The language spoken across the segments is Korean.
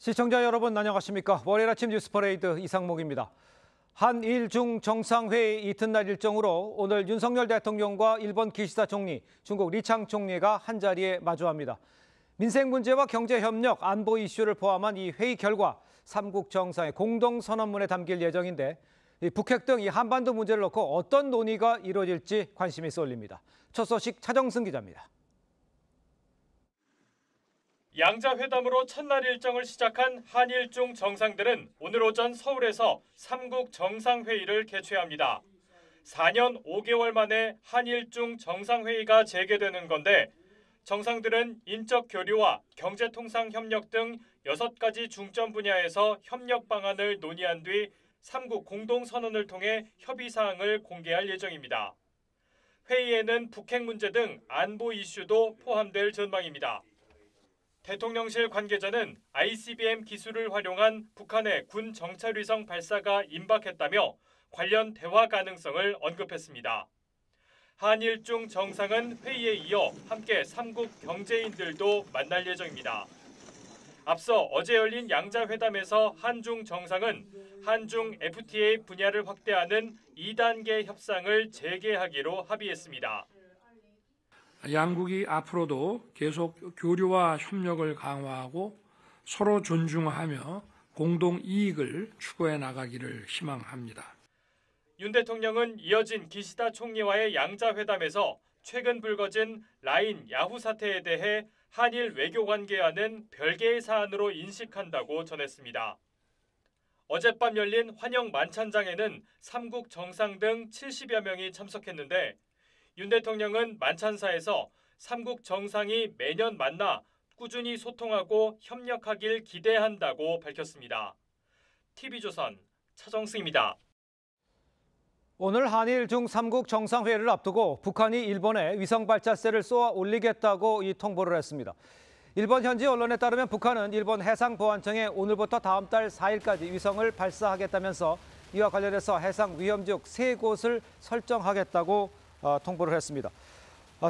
시청자 여러분 안녕하십니까. 월요일 아침 뉴스퍼레이드 이상목입니다. 한일중 정상회의 이튿날 일정으로 오늘 윤석열 대통령과 일본 기시다 총리, 중국 리창 총리가 한자리에 마주합니다. 민생 문제와 경제 협력, 안보 이슈를 포함한 이 회의 결과 삼국 정상의 공동선언문에 담길 예정인데 북핵 등 이 한반도 문제를 놓고 어떤 논의가 이루어질지 관심이 쏠립니다. 첫 소식 차정승 기자입니다. 양자회담으로 첫날 일정을 시작한 한일중 정상들은 오늘 오전 서울에서 삼국 정상회의를 개최합니다. 4년 5개월 만에 한일중 정상회의가 재개되는 건데 정상들은 인적 교류와 경제통상 협력 등 6가지 중점 분야에서 협력 방안을 논의한 뒤 삼국 공동선언을 통해 협의사항을 공개할 예정입니다. 회의에는 북핵 문제 등 안보 이슈도 포함될 전망입니다. 대통령실 관계자는 ICBM 기술을 활용한 북한의 군 정찰위성 발사가 임박했다며 관련 대화 가능성을 언급했습니다. 한일중 정상은 회의에 이어 함께 삼국 경제인들도 만날 예정입니다. 앞서 어제 열린 양자회담에서 한중 정상은 한중 FTA 분야를 확대하는 2단계 협상을 재개하기로 합의했습니다. 양국이 앞으로도 계속 교류와 협력을 강화하고 서로 존중하며 공동 이익을 추구해 나가기를 희망합니다. 윤 대통령은 이어진 기시다 총리와의 양자회담에서 최근 불거진 라인 야후 사태에 대해 한일 외교관계와는 별개의 사안으로 인식한다고 전했습니다. 어젯밤 열린 환영 만찬장에는 삼국 정상 등 70여 명이 참석했는데 윤 대통령은 만찬사에서 삼국 정상이 매년 만나 꾸준히 소통하고 협력하길 기대한다고 밝혔습니다. TV조선 차정승입니다. 오늘 한일 중 3국 정상회의를 앞두고 북한이 일본에 위성 발사체를 쏘아 올리겠다고 통보를 했습니다. 일본 현지 언론에 따르면 북한은 일본 해상보안청에 오늘부터 다음 달 4일까지 위성을 발사하겠다면서 이와 관련해서 해상 위험지역 3곳을 설정하겠다고 통보를 했습니다.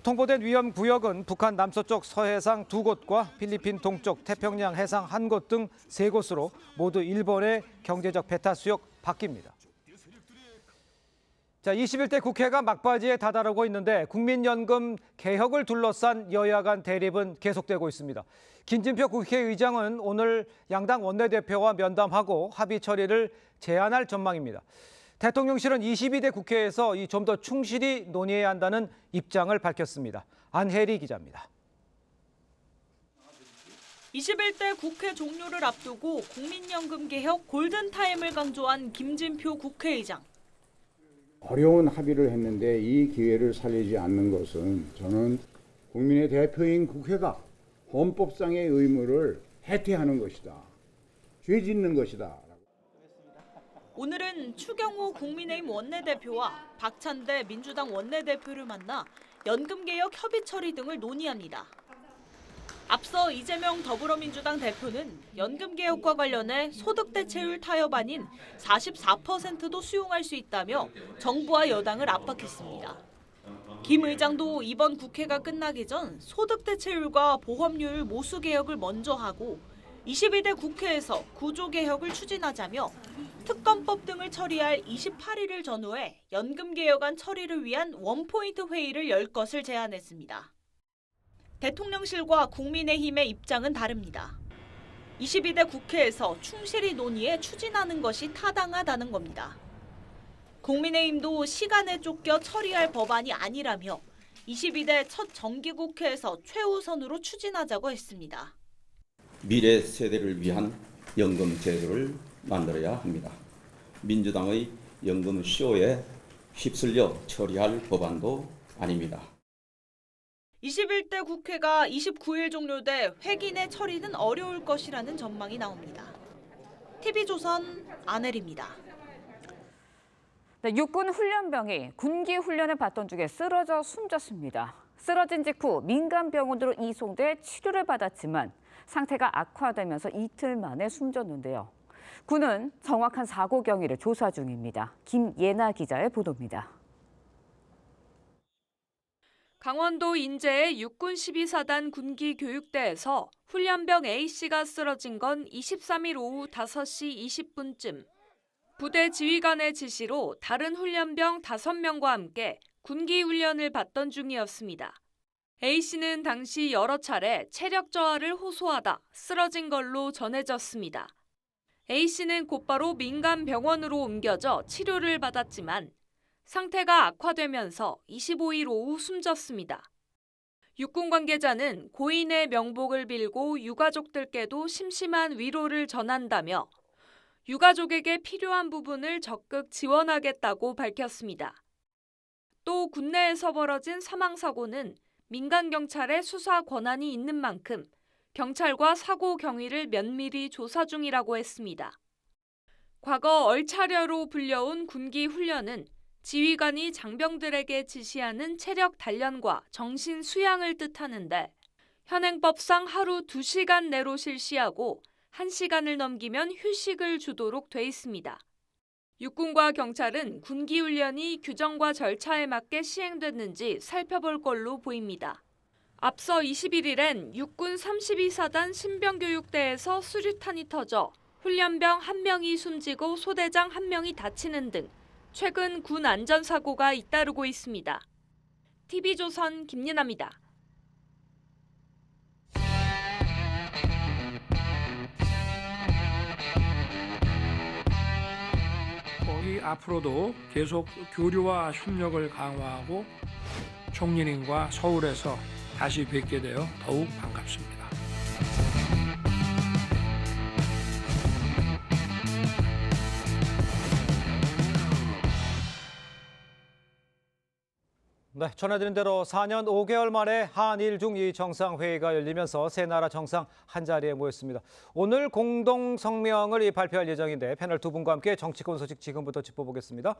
통보된 위험 구역은 북한 남서쪽 서해상 2곳과 필리핀 동쪽 태평양 해상 1곳 등 3곳으로 모두 일본의 경제적 배타 수역 밖입니다. 자, 21대 국회가 막바지에 다다르고 있는데 국민연금 개혁을 둘러싼 여야 간 대립은 계속되고 있습니다. 김진표 국회의장은 오늘 양당 원내대표와 면담하고 합의 처리를 제안할 전망입니다. 대통령실은 22대 국회에서 좀 더 충실히 논의해야 한다는 입장을 밝혔습니다. 안혜리 기자입니다. 21대 국회 종료를 앞두고 국민연금 개혁 골든타임을 강조한 김진표 국회의장. 어려운 합의를 했는데 이 기회를 살리지 않는 것은 저는 국민의 대표인 국회가 헌법상의 의무를 해태하는 것이다. 죄 짓는 것이다. 오늘은 추경호 국민의힘 원내대표와 박찬대 민주당 원내대표를 만나 연금개혁 협의 처리 등을 논의합니다. 앞서 이재명 더불어민주당 대표는 연금개혁과 관련해 소득대체율 타협안인 44%도 수용할 수 있다며 정부와 여당을 압박했습니다. 김 의장도 이번 국회가 끝나기 전 소득대체율과 보험료율 모수 개혁을 먼저 하고 22대 국회에서 구조개혁을 추진하자며 특검법 등을 처리할 28일을 전후해 연금개혁안 처리를 위한 원포인트 회의를 열 것을 제안했습니다. 대통령실과 국민의힘의 입장은 다릅니다. 22대 국회에서 충실히 논의해 추진하는 것이 타당하다는 겁니다. 국민의힘도 시간에 쫓겨 처리할 법안이 아니라며 22대 첫 정기국회에서 최우선으로 추진하자고 했습니다. 미래 세대를 위한 연금 제도를 만들어야 합니다. 민주당의 연금 쇼에 휩쓸려 처리할 법안도 아닙니다. 21대 국회가 29일 종료돼 회기내 처리는 어려울 것이라는 전망이 나옵니다. TV조선 안혜리입니다. 네, 육군 훈련병이 군기 훈련을 받던 중에 쓰러져 숨졌습니다. 쓰러진 직후 민간병원으로 이송돼 치료를 받았지만 상태가 악화되면서 이틀 만에 숨졌는데요. 군은 정확한 사고 경위를 조사 중입니다. 김예나 기자의 보도입니다. 강원도 인제의 육군 12사단 군기 교육대에서 훈련병 A씨가 쓰러진 건 23일 오후 5시 20분쯤. 부대 지휘관의 지시로 다른 훈련병 5명과 함께 군기 훈련을 받던 중이었습니다. A씨는 당시 여러 차례 체력 저하를 호소하다 쓰러진 걸로 전해졌습니다. A씨는 곧바로 민간병원으로 옮겨져 치료를 받았지만 상태가 악화되면서 25일 오후 숨졌습니다. 육군 관계자는 고인의 명복을 빌고 유가족들께도 심심한 위로를 전한다며 유가족에게 필요한 부분을 적극 지원하겠다고 밝혔습니다. 또 국내에서 벌어진 사망사고는 민간경찰의 수사 권한이 있는 만큼 경찰과 사고 경위를 면밀히 조사 중이라고 했습니다. 과거 얼차려로 불려온 군기 훈련은 지휘관이 장병들에게 지시하는 체력 단련과 정신 수양을 뜻하는데 현행법상 하루 2시간 내로 실시하고 1시간을 넘기면 휴식을 주도록 돼 있습니다. 육군과 경찰은 군기 훈련이 규정과 절차에 맞게 시행됐는지 살펴볼 걸로 보입니다. 앞서 21일엔 육군 32사단 신병교육대에서 수류탄이 터져 훈련병 1명이 숨지고 소대장 1명이 다치는 등 최근 군 안전사고가 잇따르고 있습니다. TV조선 김예나입니다. 거기 앞으로도 계속 교류와 협력을 강화하고 총리님과 서울에서 다시 뵙게 되어 더욱 반갑습니다. 네, 전해드린 대로 4년 5개월 만에 한일 중이 정상회의가 열리면서 세 나라 정상 한자리에 모였습니다. 오늘 공동 성명을 발표할 예정인데 패널 두 분과 함께 정치권 소식 지금부터 짚어보겠습니다.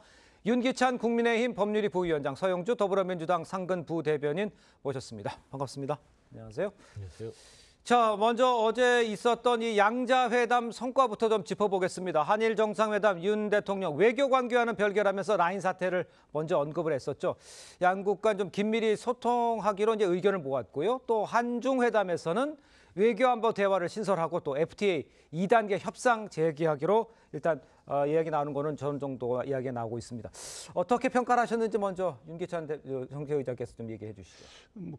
윤기찬 국민의힘 법률위 부위원장, 서영주 더불어민주당 상근 부대변인 모셨습니다. 반갑습니다. 안녕하세요. 안녕하세요. 자, 먼저 어제 있었던 이 양자회담 성과부터 좀 짚어보겠습니다. 한일 정상회담, 윤 대통령 외교관계와는 별개라면서 라인 사태를 먼저 언급을 했었죠. 양국 간 좀 긴밀히 소통하기로 이제 의견을 모았고요. 또 한중회담에서는 외교안보 대화를 신설하고 또 FTA 2단계 협상 재개하기로 일단 이야기 나오는 거는 전 정도 이야기가 나오고 있습니다. 어떻게 평가를 하셨는지 먼저 윤기찬 정책의장께서 좀 얘기해 주시죠.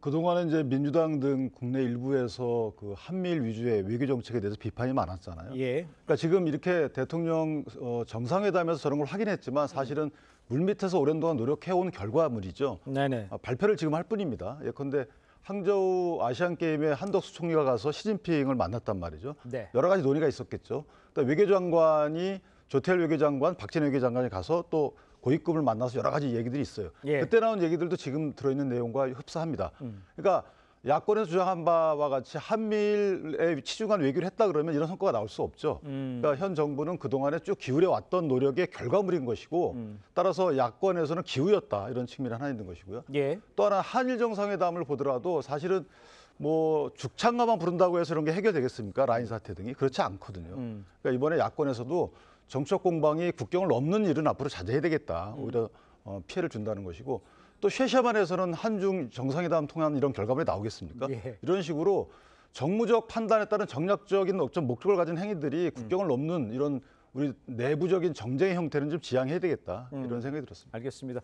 그동안은 이제 민주당 등 국내 일부에서 그 한미일 위주의 외교 정책에 대해서 비판이 많았잖아요. 예. 그러니까 지금 이렇게 대통령 정상회담에서 저런 걸 하긴 했지만 사실은 물밑에서 오랜 동안 노력해온 결과물이죠. 네네. 발표를 지금 할 뿐입니다. 예컨대 항저우 아시안게임에 한덕수 총리가 가서 시진핑을 만났단 말이죠. 네. 여러 가지 논의가 있었겠죠. 외교장관이 조태열 외교장관, 박진애 외교장관이 가서 또 고위급을 만나서 여러 가지 얘기들이 있어요. 예. 그때 나온 얘기들도 지금 들어있는 내용과 흡사합니다. 그러니까 야권에서 주장한 바와 같이 한미일에 치중한 외교를 했다 그러면 이런 성과가 나올 수 없죠. 그러니까 현 정부는 그동안에 쭉 기울여왔던 노력의 결과물인 것이고 따라서 야권에서는 기우였다 이런 측면이 하나 있는 것이고요. 예. 또 하나 한일 정상회담을 보더라도 사실은 뭐 죽창가만 부른다고 해서 이런 게 해결되겠습니까? 라인 사태 등이 그렇지 않거든요. 그러니까 이번에 야권에서도 정치적 공방이 국경을 넘는 일은 앞으로 자제해야 되겠다. 오히려 피해를 준다는 것이고 또 쉐샤반에서는 한중 정상회담 통한 이런 결과물이 나오겠습니까? 예. 이런 식으로 정무적 판단에 따른 정략적인 어떤 목적을 가진 행위들이 국경을 넘는 이런 우리 내부적인 정쟁의 형태는 좀 지양해야 되겠다 이런 생각이 들었습니다. 알겠습니다.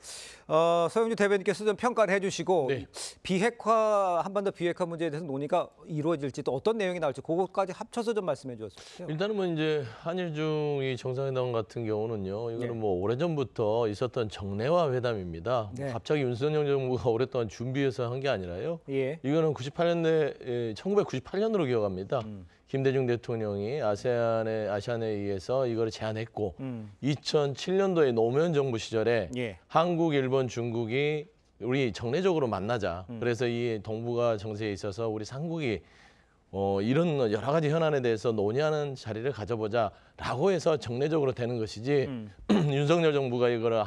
서영주 대변인께서 좀 평가를 해주시고 네. 비핵화 한반도 비핵화 문제에 대해서 논의가 이루어질지 또 어떤 내용이 나올지 그것까지 합쳐서 좀 말씀해 주셨어요. 일단은 뭐 이제 한일중이 정상회담 같은 경우는요, 이거는 네. 뭐 오래전부터 있었던 정례화 회담입니다. 네. 갑자기 윤석열 정부가 오랫동안 준비해서 한 게 아니라요. 예. 이거는 1998년으로 기억합니다. 김대중 대통령이 아시안에 의해서 이걸 제안했고 2007년도에 노무현 정부 시절에 예. 한국, 일본, 중국이 우리 정례적으로 만나자. 그래서 이 동북아 정세에 있어서 우리 삼국이 이런 여러 가지 현안에 대해서 논의하는 자리를 가져보자라고 해서 정례적으로 되는 것이지 윤석열 정부가 이거를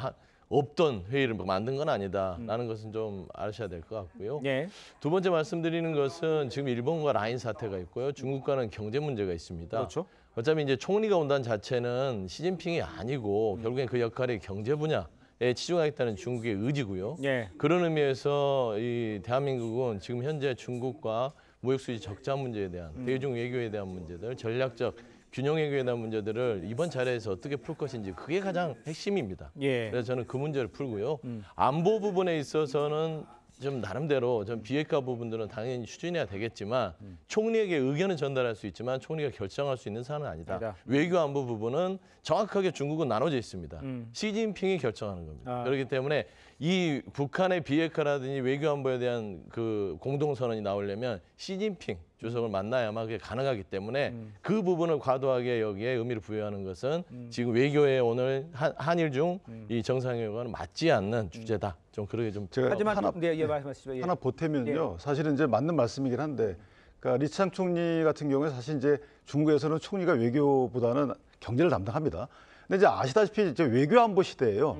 없던 회의를 만든 건 아니다라는 것은 좀 아셔야 될 것 같고요. 예. 두 번째 말씀드리는 것은 지금 일본과 라인 사태가 있고요. 중국과는 경제 문제가 있습니다. 그렇죠. 어차피 이제 총리가 온다는 자체는 시진핑이 아니고 결국엔 그 역할이 경제 분야, 치중하겠다는 중국의 의지고요. 예. 그런 의미에서 이 대한민국은 지금 현재 중국과 무역 수지 적자 문제에 대한 대중 외교에 대한 문제들, 전략적 균형 외교에 대한 문제들을 이번 자리에서 어떻게 풀 것인지 그게 가장 핵심입니다. 예. 그래서 저는 그 문제를 풀고요. 안보 부분에 있어서는 좀 나름대로 좀 비핵화 부분들은 당연히 추진해야 되겠지만 총리에게 의견은 전달할 수 있지만 총리가 결정할 수 있는 사안은 아니다. 외교 안보 부분은 정확하게 중국은 나눠져 있습니다. 시진핑이 결정하는 겁니다. 그렇기 때문에 이 북한의 비핵화라든지 외교 안보에 대한 그 공동선언이 나오려면 시진핑 주석을 만나야만 그게 가능하기 때문에 그 부분을 과도하게 여기에 의미를 부여하는 것은 지금 외교에 오늘 한일 중 이 정상회담과는 맞지 않는 주제다. 좀 그렇게 좀 제가 하지만 하나, 말씀하시죠. 예. 하나 보태면요. 사실은 이제 맞는 말씀이긴 한데, 그러니까 리창 총리 같은 경우에 사실 이제 중국에서는 총리가 외교보다는 경제를 담당합니다. 근데 이제 아시다시피 이제 외교 안보 시대예요.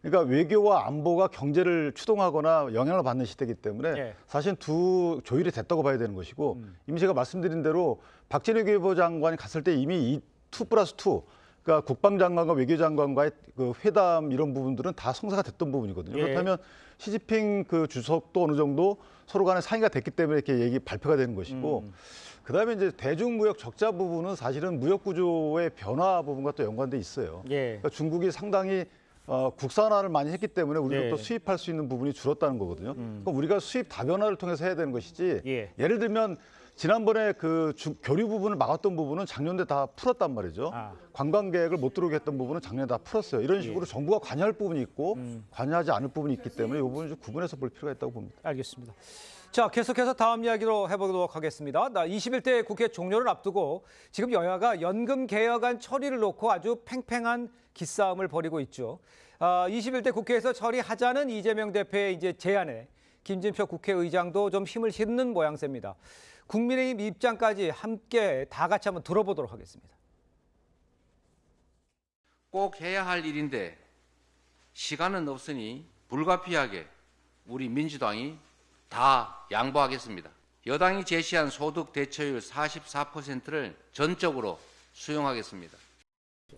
그러니까 외교와 안보가 경제를 추동하거나 영향을 받는 시대이기 때문에 예. 사실 두 조율이 됐다고 봐야 되는 것이고 이미 제가 말씀드린 대로 박진희 외교부 장관이 갔을 때 이미 2+2 그러니까 국방장관과 외교장관과의 그 회담 이런 부분들은 다 성사가 됐던 부분이거든요. 예. 그렇다면 시진핑 그 주석도 어느 정도 서로 간에 상의가 됐기 때문에 이렇게 발표가 되는 것이고 그다음에 이제 대중무역 적자 부분은 사실은 무역 구조의 변화 부분과 또 연관돼 있어요. 예. 그러니까 중국이 상당히 국산화를 많이 했기 때문에 우리가 예. 또 수입할 수 있는 부분이 줄었다는 거거든요. 그러니까 우리가 수입 다변화를 통해서 해야 되는 것이지. 예. 예를 들면 지난번에 그 교류 부분을 막았던 부분은 작년에 다 풀었단 말이죠. 관광객을 못 들어오게 했던 부분은 작년에 다 풀었어요. 이런 식으로 정부가 관여할 부분이 있고 관여하지 않을 부분이 있기 때문에 이 부분을 좀 구분해서 볼 필요가 있다고 봅니다. 알겠습니다. 자, 계속해서 다음 이야기로 해보도록 하겠습니다. 21대 국회 종료를 앞두고 지금 여야가 연금 개혁안 처리를 놓고 아주 팽팽한 기싸움을 벌이고 있죠. 21대 국회에서 처리하자는 이재명 대표의 이제 제안에 김진표 국회의장도 좀 힘을 실는 모양새입니다. 국민의힘 입장까지 함께 다 같이 한번 들어보도록 하겠습니다. 꼭 해야 할 일인데 시간은 없으니 불가피하게 우리 민주당이 다 양보하겠습니다. 여당이 제시한 소득 대체율 44%를 전적으로 수용하겠습니다.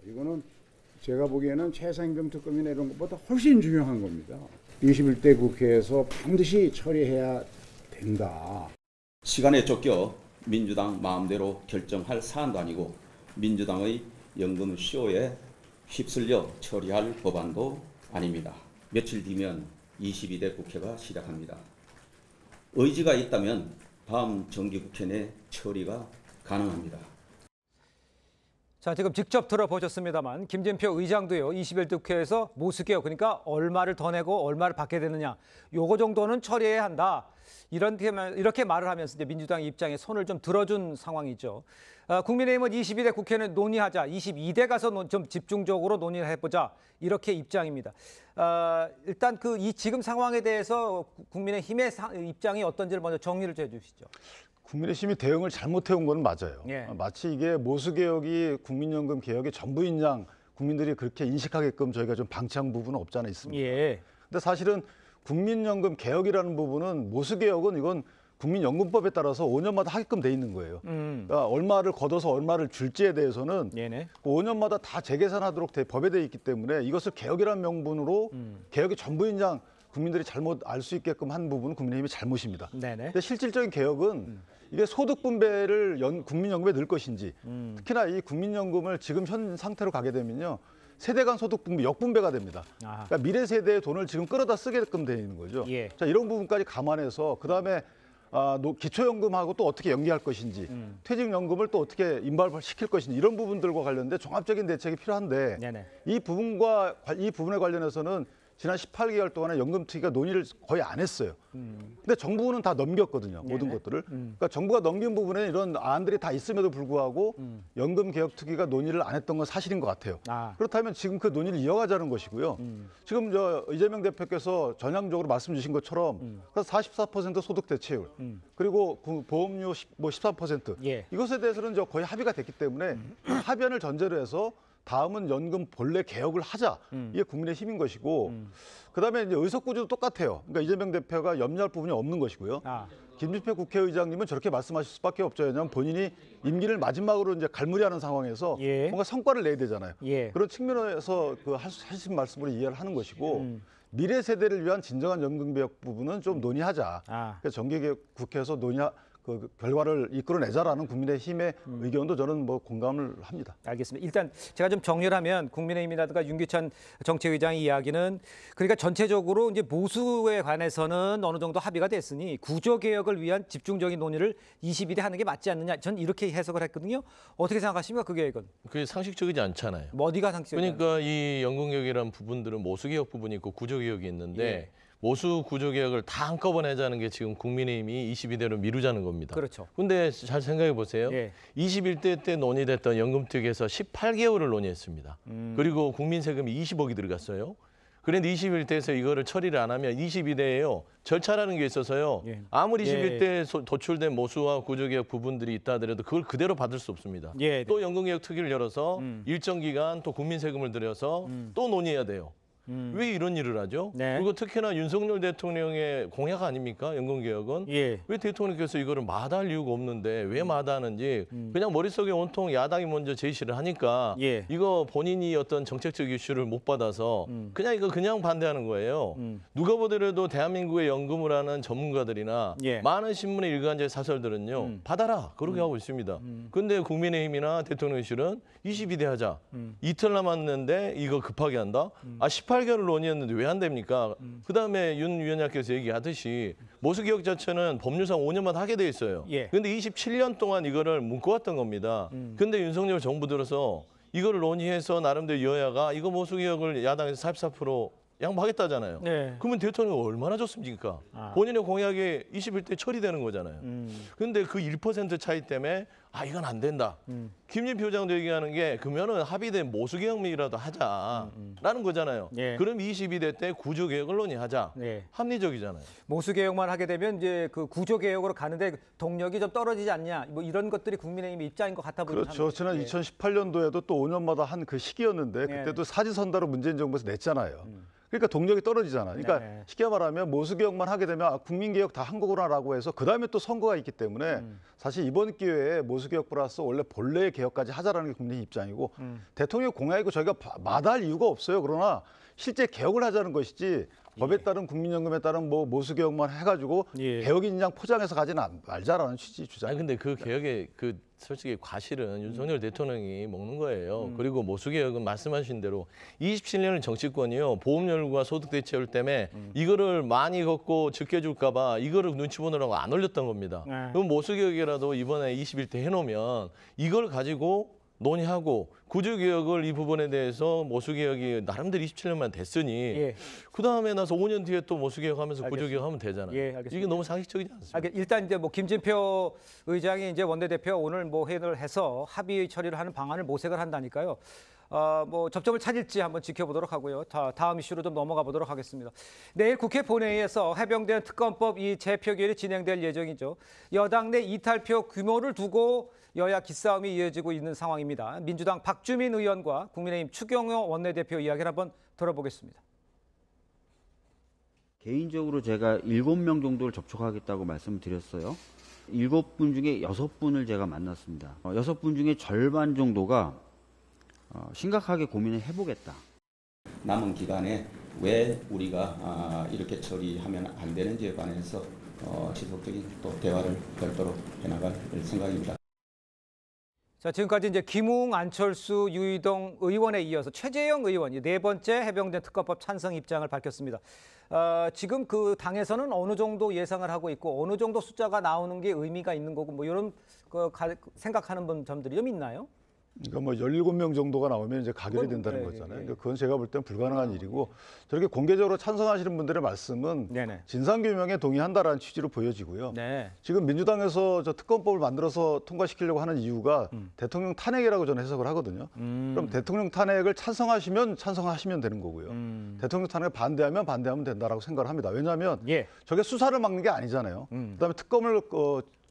이거는 제가 보기에는 최저임금 특검이나 이런 것보다 훨씬 중요한 겁니다. 21대 국회에서 반드시 처리해야 된다. 시간에 쫓겨 민주당 마음대로 결정할 사안도 아니고 민주당의 연금 쇼에 휩쓸려 처리할 법안도 아닙니다. 며칠 뒤면 22대 국회가 시작합니다. 의지가 있다면 다음 정기국회 내 처리가 가능합니다. 자, 지금 직접 들어보셨습니다만 김진표 의장도요. 21대 국회에서 모수개혁, 그러니까 얼마를 더 내고 얼마를 받게 되느냐, 요거 정도는 처리해야 한다. 이렇게 말을 하면서 이제 민주당 입장에 손을 좀 들어준 상황이죠. 국민의힘은 22대 국회는 논의하자, 22대 가서 좀 집중적으로 논의를 해보자, 이렇게 입장입니다. 일단 이 지금 상황에 대해서 국민의힘의 입장이 어떤지를 먼저 정리를 해주시죠. 국민의힘이 대응을 잘못해온 건 맞아요. 예. 마치 이게 모수개혁이 국민연금 개혁의 전부인 양 국민들이 그렇게 인식하게끔 저희가 좀 방치한 부분은 없지 않아 있습니다. 예. 근데 사실은 국민연금 개혁이라는 부분은 모수개혁은 이건 국민연금법에 따라서 5년마다 하게끔 돼 있는 거예요. 그러니까 얼마를 걷어서 얼마를 줄지에 대해서는 네네. 5년마다 다 재계산하도록 법에 돼 있기 때문에 이것을 개혁이라는 명분으로 개혁의 전부인 양 국민들이 잘못 알 수 있게끔 한 부분은 국민의힘이 잘못입니다. 네네. 근데 실질적인 개혁은 이게 소득 분배를 국민연금에 넣을 것인지 특히나 이 국민연금을 지금 현 상태로 가게 되면요. 세대 간 소득 분배, 역분배가 됩니다. 그러니까 미래 세대의 돈을 지금 끌어다 쓰게끔 되어 있는 거죠. 예. 자, 이런 부분까지 감안해서 그다음에 기초연금하고 또 어떻게 연계할 것인지 퇴직연금을 또 어떻게 인발시킬 것인지 이런 부분들과 관련된 종합적인 대책이 필요한데 네네. 이 부분에 관련해서는 지난 18개월 동안에 연금특위가 논의를 거의 안 했어요. 근데 정부는 다 넘겼거든요. 모든 것들을. 그러니까 정부가 넘긴 부분에 이런 안들이 다 있음에도 불구하고 연금개혁특위가 논의를 안 했던 건 사실인 것 같아요. 그렇다면 지금 그 논의를 이어가자는 것이고요. 지금 이재명 대표께서 전향적으로 말씀 주신 것처럼 44% 소득 대체율 그리고 보험료 13% 예. 이것에 대해서는 거의 합의가 됐기 때문에 합의안을 전제로 해서 다음은 연금 본래 개혁을 하자. 이게 국민의 힘인 것이고 그다음에 이제 의석 구조도 똑같아요. 그러니까 이재명 대표가 염려할 부분이 없는 것이고요. 김진표 국회의장님은 저렇게 말씀하실 수밖에 없죠. 왜냐하면 본인이 임기를 마지막으로 이제 갈무리하는 상황에서 예. 뭔가 성과를 내야 되잖아요. 예. 그런 측면에서 그 하신 말씀으로 이해를 하는 것이고 미래 세대를 위한 진정한 연금 개혁 부분은 좀 논의하자. 그래서 정기개혁 국회에서 그 결과를 이끌어내자라는 국민의힘의 의견도 저는 뭐 공감을 합니다. 알겠습니다. 일단 제가 좀 정리를 하면 국민의힘이라든가 윤기찬 정책위장의 이야기는 그러니까 전체적으로 이제 보수에 관해서는 어느 정도 합의가 됐으니 구조개혁을 위한 집중적인 논의를 22대 하는 게 맞지 않느냐. 전 이렇게 해석을 했거든요. 어떻게 생각하십니까? 그 계획은? 그게 상식적이지 않잖아요. 뭐 어디가 상식적이냐? 그러니까 이 연금개혁이라는 부분들은 모수개혁 부분이 있고 구조개혁이 있는데 예. 모수 구조개혁을 다 한꺼번에 하자는 게 지금 국민의힘이 22대로 미루자는 겁니다. 그렇죠. 근데 잘 생각해 보세요. 예. 21대 때 논의됐던 연금특위에서 18개월을 논의했습니다. 그리고 국민 세금이 20억이 들어갔어요. 그런데 21대에서 이거를 처리를 안 하면 22대에요. 절차라는 게 있어서요. 예. 아무리 예. 21대에 도출된 모수와 구조개혁 부분들이 있다 하더라도 그걸 그대로 받을 수 없습니다. 예. 또 연금개혁 특위를 열어서 일정 기간 또 국민 세금을 들여서 또 논의해야 돼요. 왜 이런 일을 하죠? 네. 그리고 특히나 윤석열 대통령의 공약 아닙니까? 연금개혁은. 예. 왜 대통령께서 이거를 마다할 이유가 없는데 왜 마다하는지 그냥 머릿속에 온통 야당이 먼저 제시를 하니까 예. 이거 본인이 어떤 정책적 이슈를 못 받아서 그냥 이거 그냥 반대하는 거예요. 누가 보더라도 대한민국의 연금을 하는 전문가들이나 예. 많은 신문의 일간지 사설들은요. 받아라 그렇게 하고 있습니다. 근데 국민의힘이나 대통령실은 22대 하자. 이틀 남았는데 이거 급하게 한다? 18개월을 논의했는데 왜 안 됩니까? 그다음에 윤 위원장께서 얘기하듯이 모수개혁 자체는 법률상 5년마다 하게 돼 있어요. 예. 근데 27년 동안 이거를 묶어왔던 겁니다. 근데 윤석열 정부 들어서 이거를 논의해서 나름대로 여야가 이거 모수개혁을 야당에서 44% 양보하겠다잖아요. 네. 그러면 대통령이 얼마나 좋습니까? 본인의 공약이 21대 처리되는 거잖아요. 그런데 그 1% 차이 때문에 이건 안 된다. 김진표 의장도 얘기하는 게 그러면은 합의된 모수개혁이라도 하자라는 거잖아요. 예. 그럼 22대 때 구조개혁을 논의하자. 예. 합리적이잖아요. 모수개혁만 하게 되면 이제 그 구조개혁으로 가는데 동력이 좀 떨어지지 않냐. 뭐 이런 것들이 국민의힘의 입장인 것 같아 보입니다. 그렇죠. 지난 2018년도에도 또 5년마다 한 그 시기였는데 네. 그때도 사지선다로 문재인 정부에서 냈잖아요. 그러니까 동력이 떨어지잖아요. 그러니까 네. 쉽게 말하면 모수개혁만 하게 되면 국민개혁 다 한 거구나라고 해서 그다음에 또 선거가 있기 때문에 사실 이번 기회에 모수개혁 플러스 원래 본래의 개혁까지 하자라는 게 국민의 입장이고 대통령 공약이고 저희가 마다할 이유가 없어요. 그러나 실제 개혁을 하자는 것이지 법에 따른 국민연금에 따른 뭐 모수개혁만 해가지고 예. 개혁인 양 포장해서 가지는 말자라는 취지 주장. 아니 근데 그 개혁의 그 솔직히 과실은 윤석열 대통령이 먹는 거예요. 그리고 모수개혁은 말씀하신 대로 27년을 정치권이요 보험료과 소득 대체율 때문에 이거를 많이 걷고 적게 줄까 봐 이거를 눈치 보느라고 안 올렸던 겁니다. 네. 그럼 모수개혁이라도 이번에 21대 해놓으면 이걸 가지고 논의하고 구조개혁을 이 부분에 대해서 모수개혁이 나름대로 27년만 됐으니 예. 그다음에 나서 5년 뒤에 또 모수개혁하면서 구조개혁하면 되잖아요. 예, 알겠습니다. 이게 너무 상식적이지 않습니까? 일단 이제 뭐 김진표 의장이 이제 원내대표 오늘 뭐 회의를 해서 합의 처리를 하는 방안을 모색을 한다니까요. 뭐 접점을 찾을지 한번 지켜보도록 하고요. 다음 이슈로 좀 넘어가 보도록 하겠습니다. 내일 국회 본회의에서 해병대 특검법 이 재표결이 진행될 예정이죠. 여당 내 이탈표 규모를 두고 여야 기싸움이 이어지고 있는 상황입니다. 민주당 박주민 의원과 국민의힘 추경호 원내대표 이야기를 한번 들어보겠습니다. 개인적으로 제가 7명 정도를 접촉하겠다고 말씀드렸어요. 7분 중에 6분을 제가 만났습니다. 6분 중에 절반 정도가 심각하게 고민을 해보겠다. 남은 기간에 왜 우리가 이렇게 처리하면 안 되는지에 관해서 지속적인 또 대화를 별도로 해나갈 생각입니다. 자, 지금까지 이제 김웅, 안철수, 유이동 의원에 이어서 최재형 의원이 네 번째 해병대 특검법 찬성 입장을 밝혔습니다. 지금 그 당에서는 어느 정도 예상을 하고 있고 어느 정도 숫자가 나오는 게 의미가 있는 거고 뭐 이런 생각하는 점들이 좀 있나요? 그러니까 뭐 17명 정도가 나오면 이제 가결이 그건, 된다는 네, 거잖아요. 네. 그러니까 그건 제가 볼 땐 불가능한 일이고 저렇게 공개적으로 찬성하시는 분들의 말씀은 네네. 진상규명에 동의한다라는 취지로 보여지고요. 네. 지금 민주당에서 저 특검법을 만들어서 통과시키려고 하는 이유가 대통령 탄핵이라고 저는 해석을 하거든요. 그럼 대통령 탄핵을 찬성하시면 되는 거고요. 대통령 탄핵을 반대하면 된다라고 생각을 합니다. 왜냐하면 예. 저게 수사를 막는 게 아니잖아요. 그다음에 특검을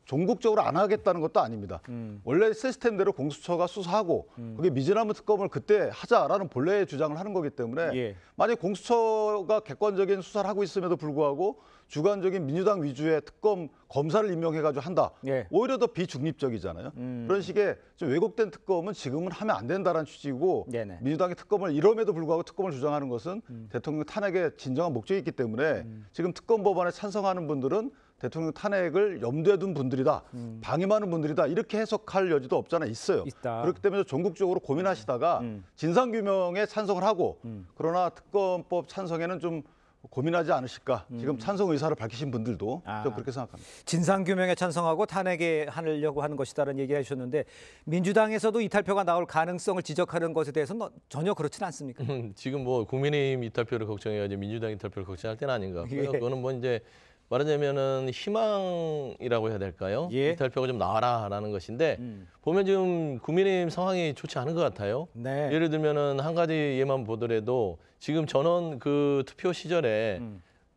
종국적으로 안 하겠다는 것도 아닙니다. 원래 시스템대로 공수처가 수사하고 그게 미즈나무 특검을 그때 하자라는 본래의 주장을 하는 거기 때문에 예. 만약 공수처가 객관적인 수사를 하고 있음에도 불구하고 주관적인 민주당 위주의 특검 검사를 임명해가지고 한다. 예. 오히려 더 비중립적이잖아요. 그런 식의 좀 왜곡된 특검은 지금은 하면 안 된다는 취지고 네네. 민주당이 특검을 이럼에도 불구하고 특검을 주장하는 것은 대통령 탄핵의 진정한 목적이 있기 때문에 지금 특검 법안에 찬성하는 분들은 대통령 탄핵을 염두에 둔 분들이다. 방임하는 분들이다. 이렇게 해석할 여지도 없잖아 있어요. 있다. 그렇기 때문에 전국적으로 고민하시다가 진상규명에 찬성을 하고 그러나 특검법 찬성에는 좀 고민하지 않으실까. 지금 찬성 의사를 밝히신 분들도 좀 그렇게 생각합니다. 진상규명에 찬성하고 탄핵에 하려고 하는 것이다라는 얘기를 해주셨는데 민주당에서도 이탈표가 나올 가능성을 지적하는 것에 대해서는 전혀 그렇지는 않습니까? 지금 뭐 국민의힘 이탈표를 걱정해야지 민주당 이탈표를 걱정할 때는 아닌 것 같고요. 예. 그거는 뭐 이제 말하자면은 희망이라고 해야 될까요? 예. 이탈표가 좀 나와라라는 것인데 보면 지금 국민의힘 상황이 좋지 않은 것 같아요. 네. 예를 들면은 한 가지 예만 보더라도 지금 전원 그 투표 시절에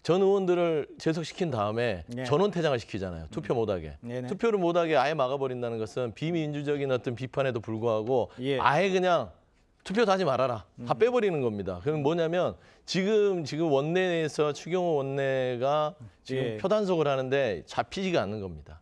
전 의원들을 제석시킨 다음에 네. 전원 퇴장을 시키잖아요. 투표 못하게. 네네. 투표를 못하게 아예 막아버린다는 것은 비민주적인 어떤 비판에도 불구하고 예. 아예 그냥 투표도 하지 말아라. 다 빼버리는 겁니다. 그럼 뭐냐면 지금 원내에서 추경호 원내가 지금 예. 표단속을 하는데 잡히지가 않는 겁니다.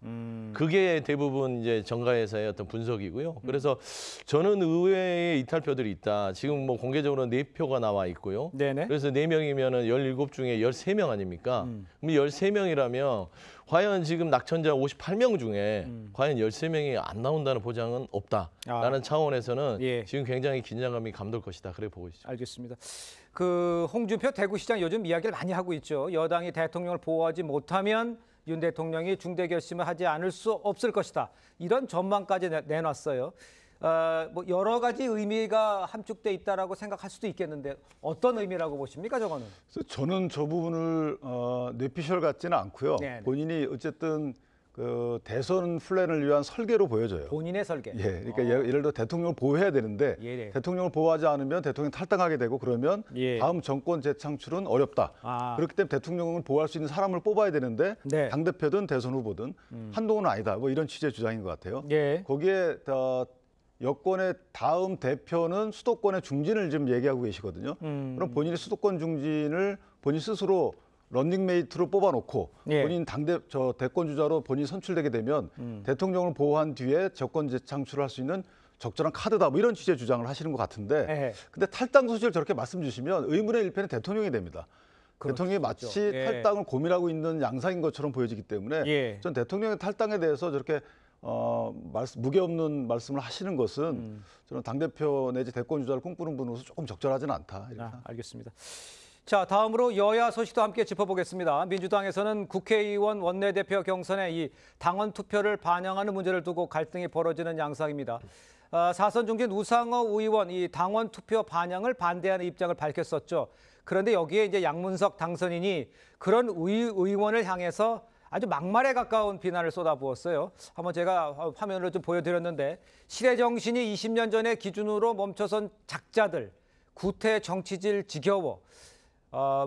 그게 대부분 이제 정가에서의 어떤 분석이고요. 그래서 저는 의회에 이탈표들이 있다. 지금 뭐 공개적으로 4표가 나와 있고요. 네네. 그래서 4명이면은 17 중에 13명 아닙니까? 그럼 13명이라면 과연 지금 낙천자 58명 중에 과연 13명이 안 나온다는 보장은 없다라는 차원에서는 예. 지금 굉장히 긴장감이 감돌 것이다. 그래 보고 있습니다. 알겠습니다. 그 홍준표 대구시장 요즘 이야기를 많이 하고 있죠. 여당이 대통령을 보호하지 못하면 윤 대통령이 중대 결심을 하지 않을 수 없을 것이다. 이런 전망까지 내놨어요. 뭐 여러 가지 의미가 함축돼 있다라고 생각할 수도 있겠는데 어떤 의미라고 보십니까, 저거는? 저는 저 부분을 뇌피셜 같지는 않고요. 네네. 본인이 어쨌든 그 대선 플랜을 위한 설계로 보여져요. 본인의 설계. 예, 그러니까 예를 들어 대통령을 보호해야 되는데 예. 대통령을 보호하지 않으면 대통령이 탈당하게 되고 그러면 예. 다음 정권 재창출은 어렵다. 그렇기 때문에 대통령을 보호할 수 있는 사람을 뽑아야 되는데 네. 당대표든 대선 후보든 한동훈은 아니다. 뭐 이런 취지의 주장인 것 같아요. 예. 거기에 여권의 다음 대표는 수도권의 중진을 지금 얘기하고 계시거든요. 그럼 본인이 수도권 중진을 본인 스스로 런닝메이트로 뽑아놓고 예. 본인 대권 주자로 본인이 선출되게 되면 대통령을 보호한 뒤에 정권 재창출을 할 수 있는 적절한 카드다. 뭐 이런 취지의 주장을 하시는 것 같은데 예. 근데 탈당 소식을 저렇게 말씀 주시면 의문의 일패는 대통령이 됩니다. 대통령이 마치 예. 탈당을 고민하고 있는 양상인 것처럼 보여지기 때문에 예. 전 대통령의 탈당에 대해서 저렇게 무게없는 말씀을 하시는 것은 저는 당대표 내지 대권 주자를 꿈꾸는 분으로서 조금 적절하지는 않다. 이렇게 알겠습니다. 자, 다음으로 여야 소식도 함께 짚어보겠습니다. 민주당에서는 국회의원 원내대표 경선에 이 당원 투표를 반영하는 문제를 두고 갈등이 벌어지는 양상입니다. 사선 중진 우상호 의원 이 당원 투표 반영을 반대하는 입장을 밝혔었죠. 그런데 여기에 이제 양문석 당선인이 그런 의원을 향해서 아주 막말에 가까운 비난을 쏟아부었어요. 한번 제가 화면으로 좀 보여드렸는데 실의 정신이 20년 전의 기준으로 멈춰선 작자들, 구태 정치질 지겨워.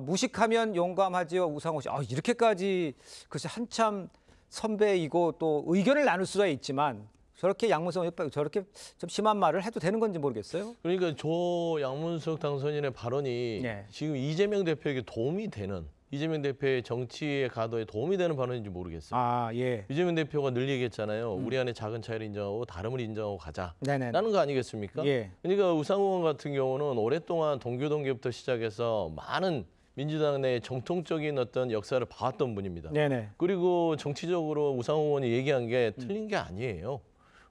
무식하면 용감하지요, 우상호 씨. 이렇게까지 글쎄 한참 선배이고 또 의견을 나눌 수가 있지만 저렇게 양문석 의원 저렇게 좀 심한 말을 해도 되는 건지 모르겠어요. 그러니까 저 양문석 당선인의 발언이 네. 지금 이재명 대표에게 도움이 되는 이재명 대표의 정치의 가도에 도움이 되는 발언인지 모르겠어요. 예. 이재명 대표가 늘 얘기했잖아요. 우리 안에 작은 차이를 인정하고 다름을 인정하고 네네. 가자라는 거 아니겠습니까? 예. 그러니까 우상호 의원 같은 경우는 오랫동안 동교동계부터 시작해서 많은 민주당 내 정통적인 어떤 역사를 봐왔던 분입니다. 네네. 그리고 정치적으로 우상호 의원이 얘기한 게 틀린 게 아니에요.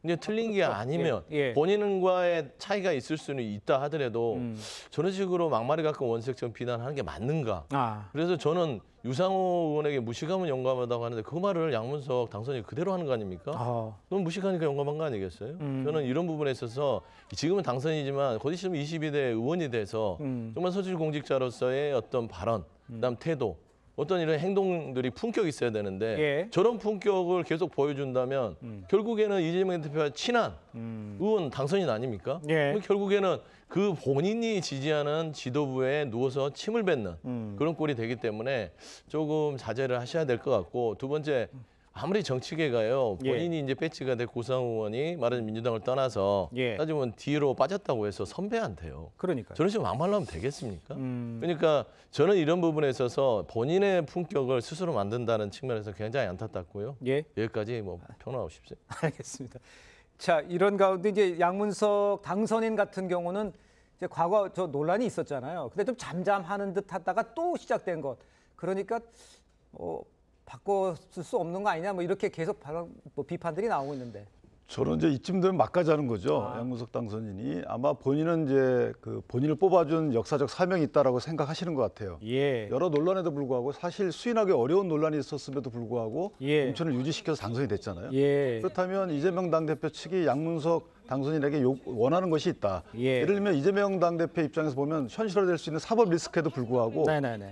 근데 틀린 게 아니면 예. 본인과의 차이가 있을 수는 있다 하더라도 저런 식으로 막말에 가까운 원색적 비난하는 게 맞는가? 그래서 저는 유상호 의원에게 무식하면 용감하다고 하는데 그 말을 양문석 당선인이 그대로 하는 거 아닙니까? 너무 무식하니까 용감한 거 아니겠어요? 저는 이런 부분에 있어서 지금은 당선이지만 곧 있으면 22대 의원이 돼서 정말 소질 공직자로서의 어떤 발언, 그다음 태도, 어떤 이런 행동들이 품격이 있어야 되는데 예. 저런 품격을 계속 보여준다면 결국에는 이재명 대표와 친한 의원 당선인 아닙니까? 예. 그럼 결국에는 그 본인이 지지하는 지도부에 누워서 침을 뱉는 그런 꼴이 되기 때문에 조금 자제를 하셔야 될 것 같고 두 번째 아무리 정치계가요 본인이 이제 배치가 된 고상우 의원이 말하자면 민주당을 떠나서 따지면 뒤로 빠졌다고 해서 선배한테요. 그러니까 저런 식으로 막말로 하면 되겠습니까? 그러니까 저는 이런 부분에 있어서 본인의 품격을 스스로 만든다는 측면에서 굉장히 안타깝고요. 여기까지 뭐 평론하고 싶어요. 알겠습니다. 자, 이런 가운데 이제 양문석 당선인 같은 경우는 이제 과거 저 논란이 있었잖아요. 근데 좀 잠잠하는 듯 하다가 또 시작된 것. 그러니까 바꿔 쓸 수 없는 거 아니냐 뭐 이렇게 계속 비판들이 나오고 있는데. 저는 이제 이쯤 되면 막가자는 거죠. 양문석 당선인이 아마 본인은 이제 그 본인을 뽑아준 역사적 사명이 있다라고 생각하시는 것 같아요. 여러 논란에도 불구하고 사실 수인하기 어려운 논란이 있었음에도 불구하고 공천을 유지시켜서 당선이 됐잖아요. 그렇다면 이재명 당대표 측이 양문석 당선인에게 원하는 것이 있다. 예를 들면 이재명 당대표 입장에서 보면 현실화될 수 있는 사법 리스크에도 불구하고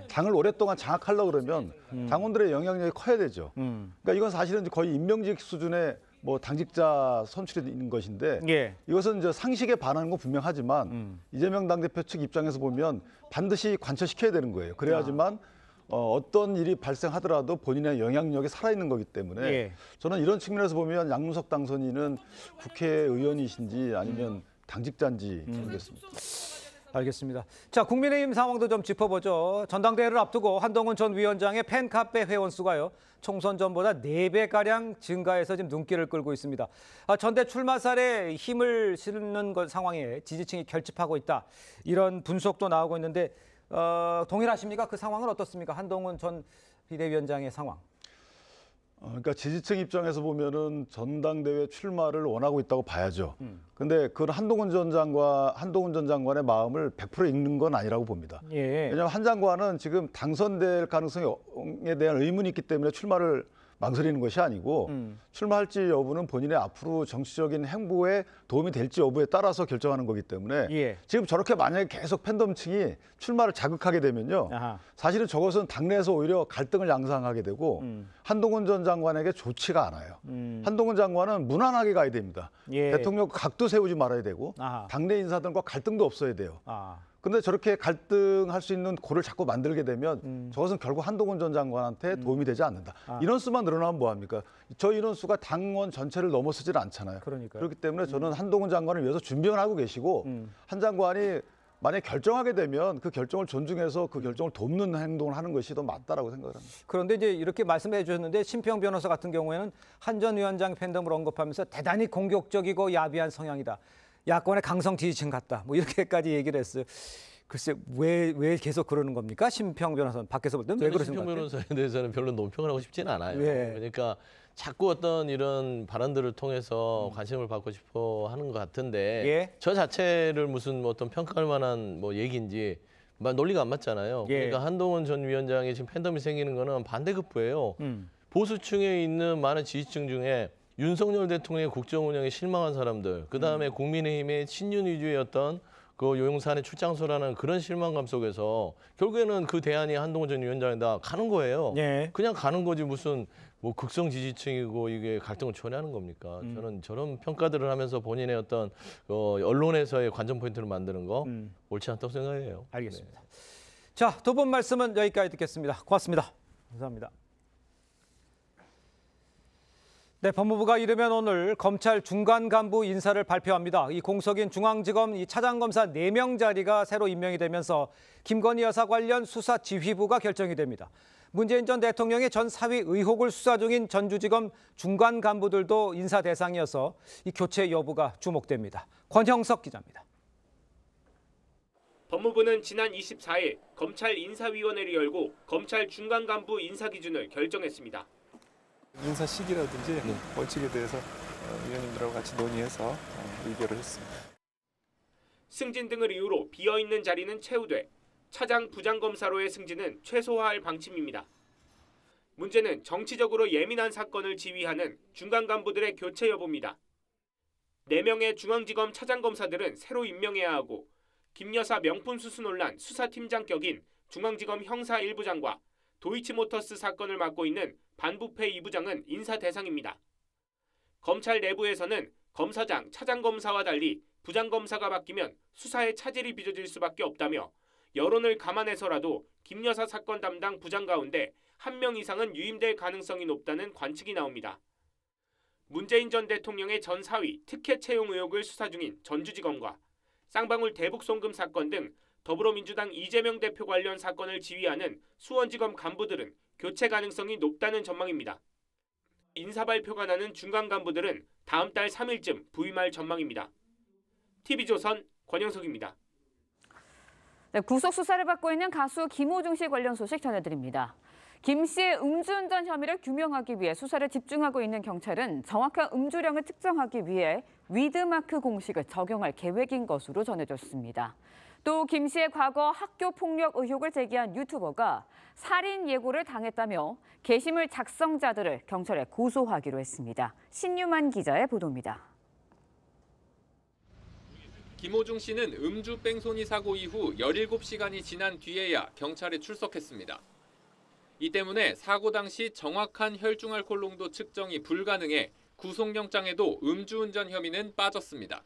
당을 오랫동안 장악하려고 그러면 당원들의 영향력이 커야 되죠. 그러니까 이건 사실은 거의 임명직 수준의 뭐 당직자 선출이 있는 것인데 이것은 이제 상식에 반하는 건 분명하지만 이재명 당대표 측 입장에서 보면 반드시 관철시켜야 되는 거예요. 그래야지만 어떤 일이 발생하더라도 본인의 영향력이 살아있는 거기 때문에 저는 이런 측면에서 보면 양문석 당선인은 국회의원이신지 아니면 당직자인지 모르겠습니다. 알겠습니다. 자, 국민의힘 상황도 좀 짚어보죠. 전당대회를 앞두고 한동훈 전 위원장의 팬카페 회원 수가요. 총선 전보다 4배가량 증가해서 지금 눈길을 끌고 있습니다. 전대 출마설에 힘을 실는 상황에 지지층이 결집하고 있다. 이런 분석도 나오고 있는데 동일하십니까? 그 상황은 어떻습니까? 한동훈 전 비대위원장의 상황. 그러니까 지지층 입장에서 보면은 전당대회 출마를 원하고 있다고 봐야죠. 근데 그건 한동훈 전 장관의 마음을 100% 읽는 건 아니라고 봅니다. 왜냐하면 한 장관은 지금 당선될 가능성에 대한 의문이 있기 때문에 출마를 망설이는 것이 아니고 출마할지 여부는 본인의 앞으로 정치적인 행보에 도움이 될지 여부에 따라서 결정하는 거기 때문에 지금 저렇게 만약에 계속 팬덤층이 출마를 자극하게 되면요. 사실은 저것은 당내에서 오히려 갈등을 양상하게 되고 한동훈 전 장관에게 좋지가 않아요. 한동훈 장관은 무난하게 가야 됩니다. 대통령 각도 세우지 말아야 되고 당내 인사들과 갈등도 없어야 돼요. 근데 저렇게 갈등할 수 있는 고를 자꾸 만들게 되면 저것은 결국 한동훈 전 장관한테 도움이 되지 않는다. 인원수만 늘어나면 뭐합니까? 저 인원수가 당원 전체를 넘어서질 않잖아요. 그렇기 때문에 저는 한동훈 장관을 위해서 준비를 하고 계시고 한 장관이 만약에 결정하게 되면 그 결정을 존중해서 그 결정을 돕는 행동을 하는 것이 더 맞다라고 생각을 합니다. 그런데 이제 이렇게 말씀해 주셨는데 심평 변호사 같은 경우에는 한 전 위원장 팬덤을 언급하면서 대단히 공격적이고 야비한 성향이다. 야권의 강성 지지층 같다. 뭐 이렇게까지 얘기를 했어요. 글쎄 왜 계속 그러는 겁니까? 심평 변호사는 밖에서 볼 때는 왜 그러신 것 같아요? 심평 변호사에 대해서는 별로 논평을 하고 싶지는 않아요. 그러니까 자꾸 어떤 이런 발언들을 통해서 관심을 받고 싶어 하는 것 같은데 저 자체를 무슨 어떤 평가할 만한 뭐 얘기인지 논리가 안 맞잖아요. 그러니까 한동훈 전 위원장의 지금 팬덤이 생기는 거는 반대급부예요. 보수층에 있는 많은 지지층 중에 윤석열 대통령의 국정 운영에 실망한 사람들, 그다음에 국민의힘의 친윤 위주의 어떤 그 요용산의 출장소라는 그런 실망감 속에서 결국에는 그 대안이 한동훈 전 위원장이다 가는 거예요. 그냥 가는 거지 무슨 뭐 극성 지지층이고 이게 갈등을 초래하는 겁니까? 저는 저런 평가들을 하면서 본인의 어떤 언론에서의 관전 포인트를 만드는 거 옳지 않다고 생각해요. 알겠습니다. 자, 두 분 말씀은 여기까지 듣겠습니다. 고맙습니다. 감사합니다. 네, 법무부가 이르면 오늘 검찰 중간 간부 인사를 발표합니다. 이 공석인 중앙지검 이 차장검사 4명 자리가 새로 임명이 되면서 김건희 여사 관련 수사 지휘부가 결정이 됩니다. 문재인 전 대통령의 전 사위 의혹을 수사 중인 전주지검 중간 간부들도 인사 대상이어서 이 교체 여부가 주목됩니다. 권형석 기자입니다. 법무부는 지난 24일 검찰 인사위원회를 열고 검찰 중간 간부 인사 기준을 결정했습니다. 인사 시기라든지 원칙에 대해서 위원님들하고 같이 논의해서 의결을 했습니다. 승진 등을 이유로 비어있는 자리는 채우되 차장 부장검사로의 승진은 최소화할 방침입니다. 문제는 정치적으로 예민한 사건을 지휘하는 중간 간부들의 교체 여부입니다. 4명의 중앙지검 차장검사들은 새로 임명해야 하고 김 여사 명품 수수 논란 수사팀장 격인 중앙지검 형사 1부장과 도이치모터스 사건을 맡고 있는 반부패 2부장은 인사 대상입니다. 검찰 내부에서는 검사장, 차장검사와 달리 부장검사가 바뀌면 수사에 차질이 빚어질 수밖에 없다며 여론을 감안해서라도 김 여사 사건 담당 부장 가운데 한 명 이상은 유임될 가능성이 높다는 관측이 나옵니다. 문재인 전 대통령의 전 사위 특혜 채용 의혹을 수사 중인 전주지검과 쌍방울 대북 송금 사건 등 더불어민주당 이재명 대표 관련 사건을 지휘하는 수원지검 간부들은 교체 가능성이 높다는 전망입니다. 인사 발표가 나는 중간 간부들은 다음 달 3일쯤 부임할 전망입니다. TV조선 권영석입니다. 네, 구속 수사를 받고 있는 가수 김호중 씨 관련 소식 전해드립니다. 김 씨의 음주운전 혐의를 규명하기 위해 수사를 집중하고 있는 경찰은 정확한 음주량을 측정하기 위해 위드마크 공식을 적용할 계획인 것으로 전해졌습니다. 또 김 씨의 과거 학교 폭력 의혹을 제기한 유튜버가 살인 예고를 당했다며 게시물 작성자들을 경찰에 고소하기로 했습니다. 신유만 기자의 보도입니다. 김호중 씨는 음주 뺑소니 사고 이후 17시간이 지난 뒤에야 경찰에 출석했습니다. 이 때문에 사고 당시 정확한 혈중 알코올 농도 측정이 불가능해 구속영장에도 음주운전 혐의는 빠졌습니다.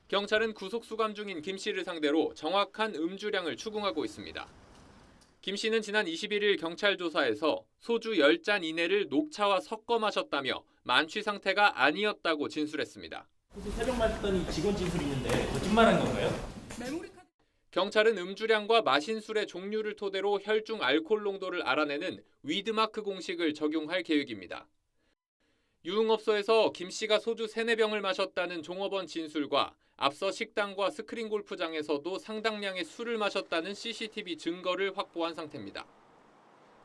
경찰은 구속 수감 중인 김 씨를 상대로 정확한 음주량을 추궁하고 있습니다. 김 씨는 지난 21일 경찰 조사에서 소주 10잔 이내를 녹차와 섞어 마셨다며 만취 상태가 아니었다고 진술했습니다. 새벽 마셨더니 직원 진술이 있는데 거짓말한 건가요? 경찰은 음주량과 마신 술의 종류를 토대로 혈중 알코올 농도를 알아내는 위드마크 공식을 적용할 계획입니다. 유흥업소에서 김 씨가 소주 3-4병을 마셨다는 종업원 진술과 앞서 식당과 스크린 골프장에서도 상당량의 술을 마셨다는 CCTV 증거를 확보한 상태입니다.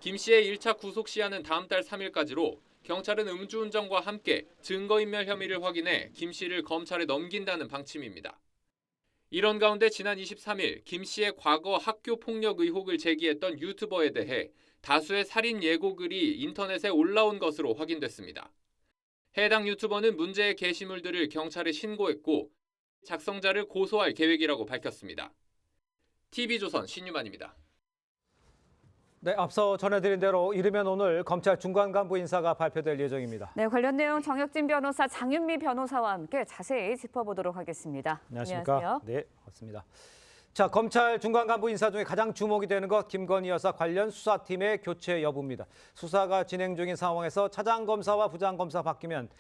김 씨의 1차 구속 시한은 다음 달 3일까지로 경찰은 음주운전과 함께 증거인멸 혐의를 확인해 김 씨를 검찰에 넘긴다는 방침입니다. 이런 가운데 지난 23일 김 씨의 과거 학교 폭력 의혹을 제기했던 유튜버에 대해 다수의 살인 예고 글이 인터넷에 올라온 것으로 확인됐습니다. 해당 유튜버는 문제의 게시물들을 경찰에 신고했고 작성자를 고소할 계획이라고 밝혔습니다. TV조선 신유만입니다. 네, 앞서 전해드린 대로 이르면 오늘 검찰 중간간부 인사가 발표될 예정입니다. 네, 관련 내용 정혁진 변호사, 장윤미 변호사와 함께 자세히 짚어보도록 하겠습니다. 안녕하십니까? 안녕하세요. 네, 반갑습니다. 자, 검찰 중간간부 인사 중에 가장 주목이 되는 것 김건희 여사 관련 수사팀의 교체 여부입니다. 수사가 진행 중인 상황에서 차장검사와 부장검사 바뀌면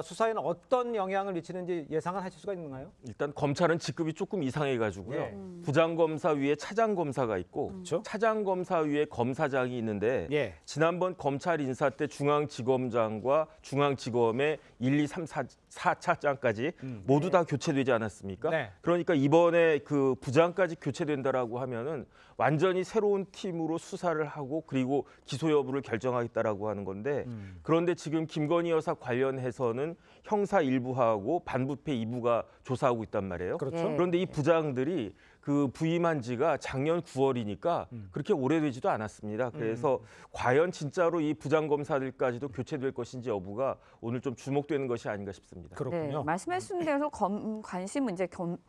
수사에는 어떤 영향을 미치는지 예상은 하실 수가 있는가요? 일단 검찰은 직급이 조금 이상해가지고요. 예. 부장검사 위에 차장검사가 있고 차장검사 위에 검사장이 있는데 예. 지난번 검찰 인사 때 중앙지검장과 중앙지검의 1, 2, 3, 4차장까지 모두 다 교체되지 않았습니까? 네. 그러니까 이번에 그 부장까지 교체된다라고 하면은 완전히 새로운 팀으로 수사를 하고 그리고 기소 여부를 결정하겠다라고 하는 건데 그런데 지금 김건희 여사 관련해서는 형사 1부하고 반부패 2부가 조사하고 있단 말이에요. 그렇죠. 그런데 이 부장들이 그 부임한 지가 작년 9월이니까 그렇게 오래되지도 않았습니다. 그래서 과연 진짜로 이 부장검사들까지도 교체될 것인지 여부가 오늘 좀 주목되는 것이 아닌가 싶습니다. 네, 말씀하신 대로 관심은 이제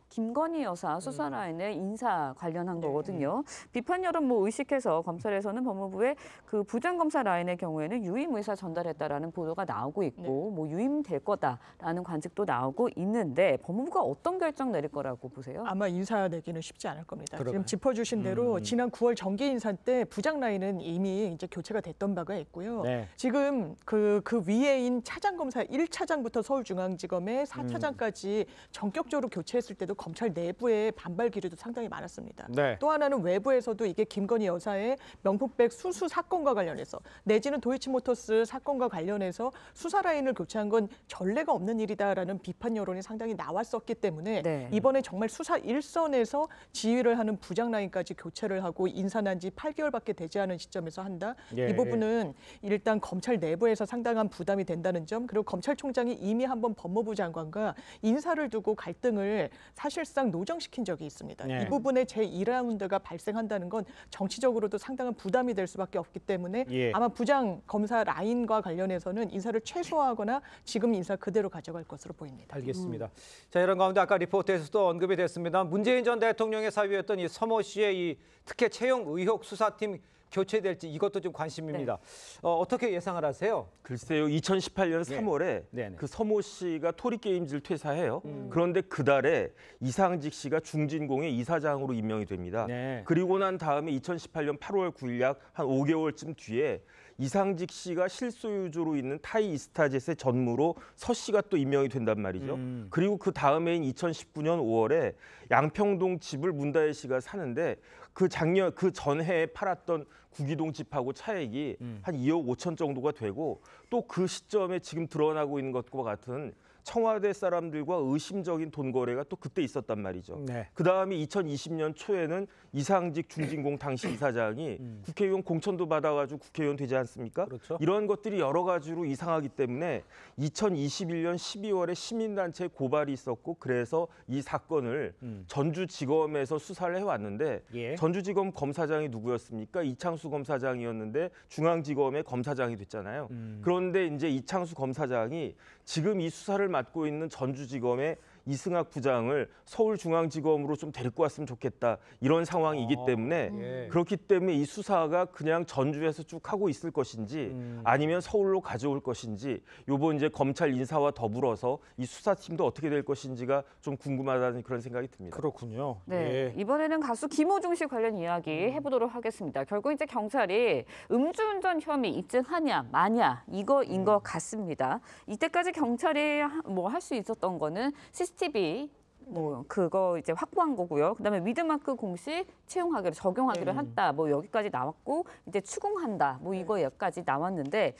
김건희 여사 수사 라인의 인사 관련한 거거든요. 비판 여론 의식해서 검찰에서는 법무부에 그 부장검사 라인의 경우에는 유임 의사 전달했다라는 보도가 나오고 있고 유임될 거다라는 관측도 나오고 있는데 법무부가 어떤 결정 내릴 거라고 보세요? 아마 인사 내기는 쉽지 않을 겁니다. 그러게요. 지금 짚어주신 대로 지난 9월 정기 인사 때 부장 라인은 이미 이제 교체가 됐던 바가 있고요. 네. 지금 그 위에인 차장검사 1차장부터 서울중앙지검의 4차장까지 전격적으로 교체했을 때도 검찰 내부의 반발 기류도 상당히 많았습니다. 네. 또 하나는 외부에서도 이게 김건희 여사의 명품백 수수 사건과 관련해서 내지는 도이치모터스 사건과 관련해서 수사 라인을 교체한 건 전례가 없는 일이다라는 비판 여론이 상당히 나왔었기 때문에 이번에 정말 수사 일선에서 지휘를 하는 부장 라인까지 교체를 하고 인사난 지 8개월밖에 되지 않은 시점에서 한다. 이 부분은 일단 검찰 내부에서 상당한 부담이 된다는 점, 그리고 검찰총장이 이미 한번 법무부 장관과 인사를 두고 갈등을 사실상 노정시킨 적이 있습니다. 이 부분에 제2라운드가 발생한다는 건 정치적으로도 상당한 부담이 될 수밖에 없기 때문에 아마 부장 검사 라인과 관련해서는 인사를 최소화하거나 지금 인사 그대로 가져갈 것으로 보입니다. 알겠습니다. 자, 이런 가운데 아까 리포트에서도 언급이 됐습니다. 문재인 전 대통령의 사위였던 이 서모 씨의 이 특혜 채용 의혹 수사팀 교체될지 이것도 좀 관심입니다. 어떻게 예상을 하세요? 글쎄요, 2018년 3월에 네네. 그 서모 씨가 토리게임즈를 퇴사해요. 그런데 그달에 이상직 씨가 중진공의 이사장으로 임명이 됩니다. 네. 그리고 난 다음에 2018년 8월 9일 약 한 5개월쯤 뒤에 이상직 씨가 실소유주로 있는 타이 이스타젯의 전무로 서 씨가 또 임명이 된단 말이죠. 그리고 그 다음해인 2019년 5월에 양평동 집을 문다혜 씨가 사는데 그 전해에 팔았던 구기동 집하고 차액이 한 2억 5천 정도가 되고 또 그 시점에 지금 드러나고 있는 것과 같은 청와대 사람들과 의심적인 돈 거래가 또 그때 있었단 말이죠. 네. 그다음에 2020년 초에는 이상직 중진공 당시 이사장이 국회의원 공천도 받아가지고 국회의원 되지 않습니까? 그렇죠. 이런 것들이 여러 가지로 이상하기 때문에 2021년 12월에 시민단체 고발이 있었고 그래서 이 사건을 전주지검에서 수사를 해왔는데 예. 전주지검 검사장이 누구였습니까? 이창수 검사장이었는데 중앙지검의 검사장이 됐잖아요. 그런데 이제 이창수 검사장이 지금 이 수사를 맡고 있는 전주지검의 이승학 부장을 서울중앙지검으로 좀 데리고 왔으면 좋겠다 이런 상황이기 때문에 예. 그렇기 때문에 이 수사가 그냥 전주에서 쭉 하고 있을 것인지 아니면 서울로 가져올 것인지 요번 이제 검찰 인사와 더불어서 이 수사팀도 어떻게 될 것인지가 좀 궁금하다는 그런 생각이 듭니다. 그렇군요. 네, 예. 이번에는 가수 김호중 씨 관련 이야기 해보도록 하겠습니다. 결국 이제 경찰이 음주운전 혐의 입증하냐 마냐 이거인 것 같습니다. 이때까지 경찰이 뭐 할 수 있었던 거는 CCTV 뭐 그거 이제 확보한 거고요. 그다음에 위드마크 공식 채용하기로 적용하기로 했다. 뭐 여기까지 나왔고 이제 추궁한다. 뭐 이거 여기까지 나왔는데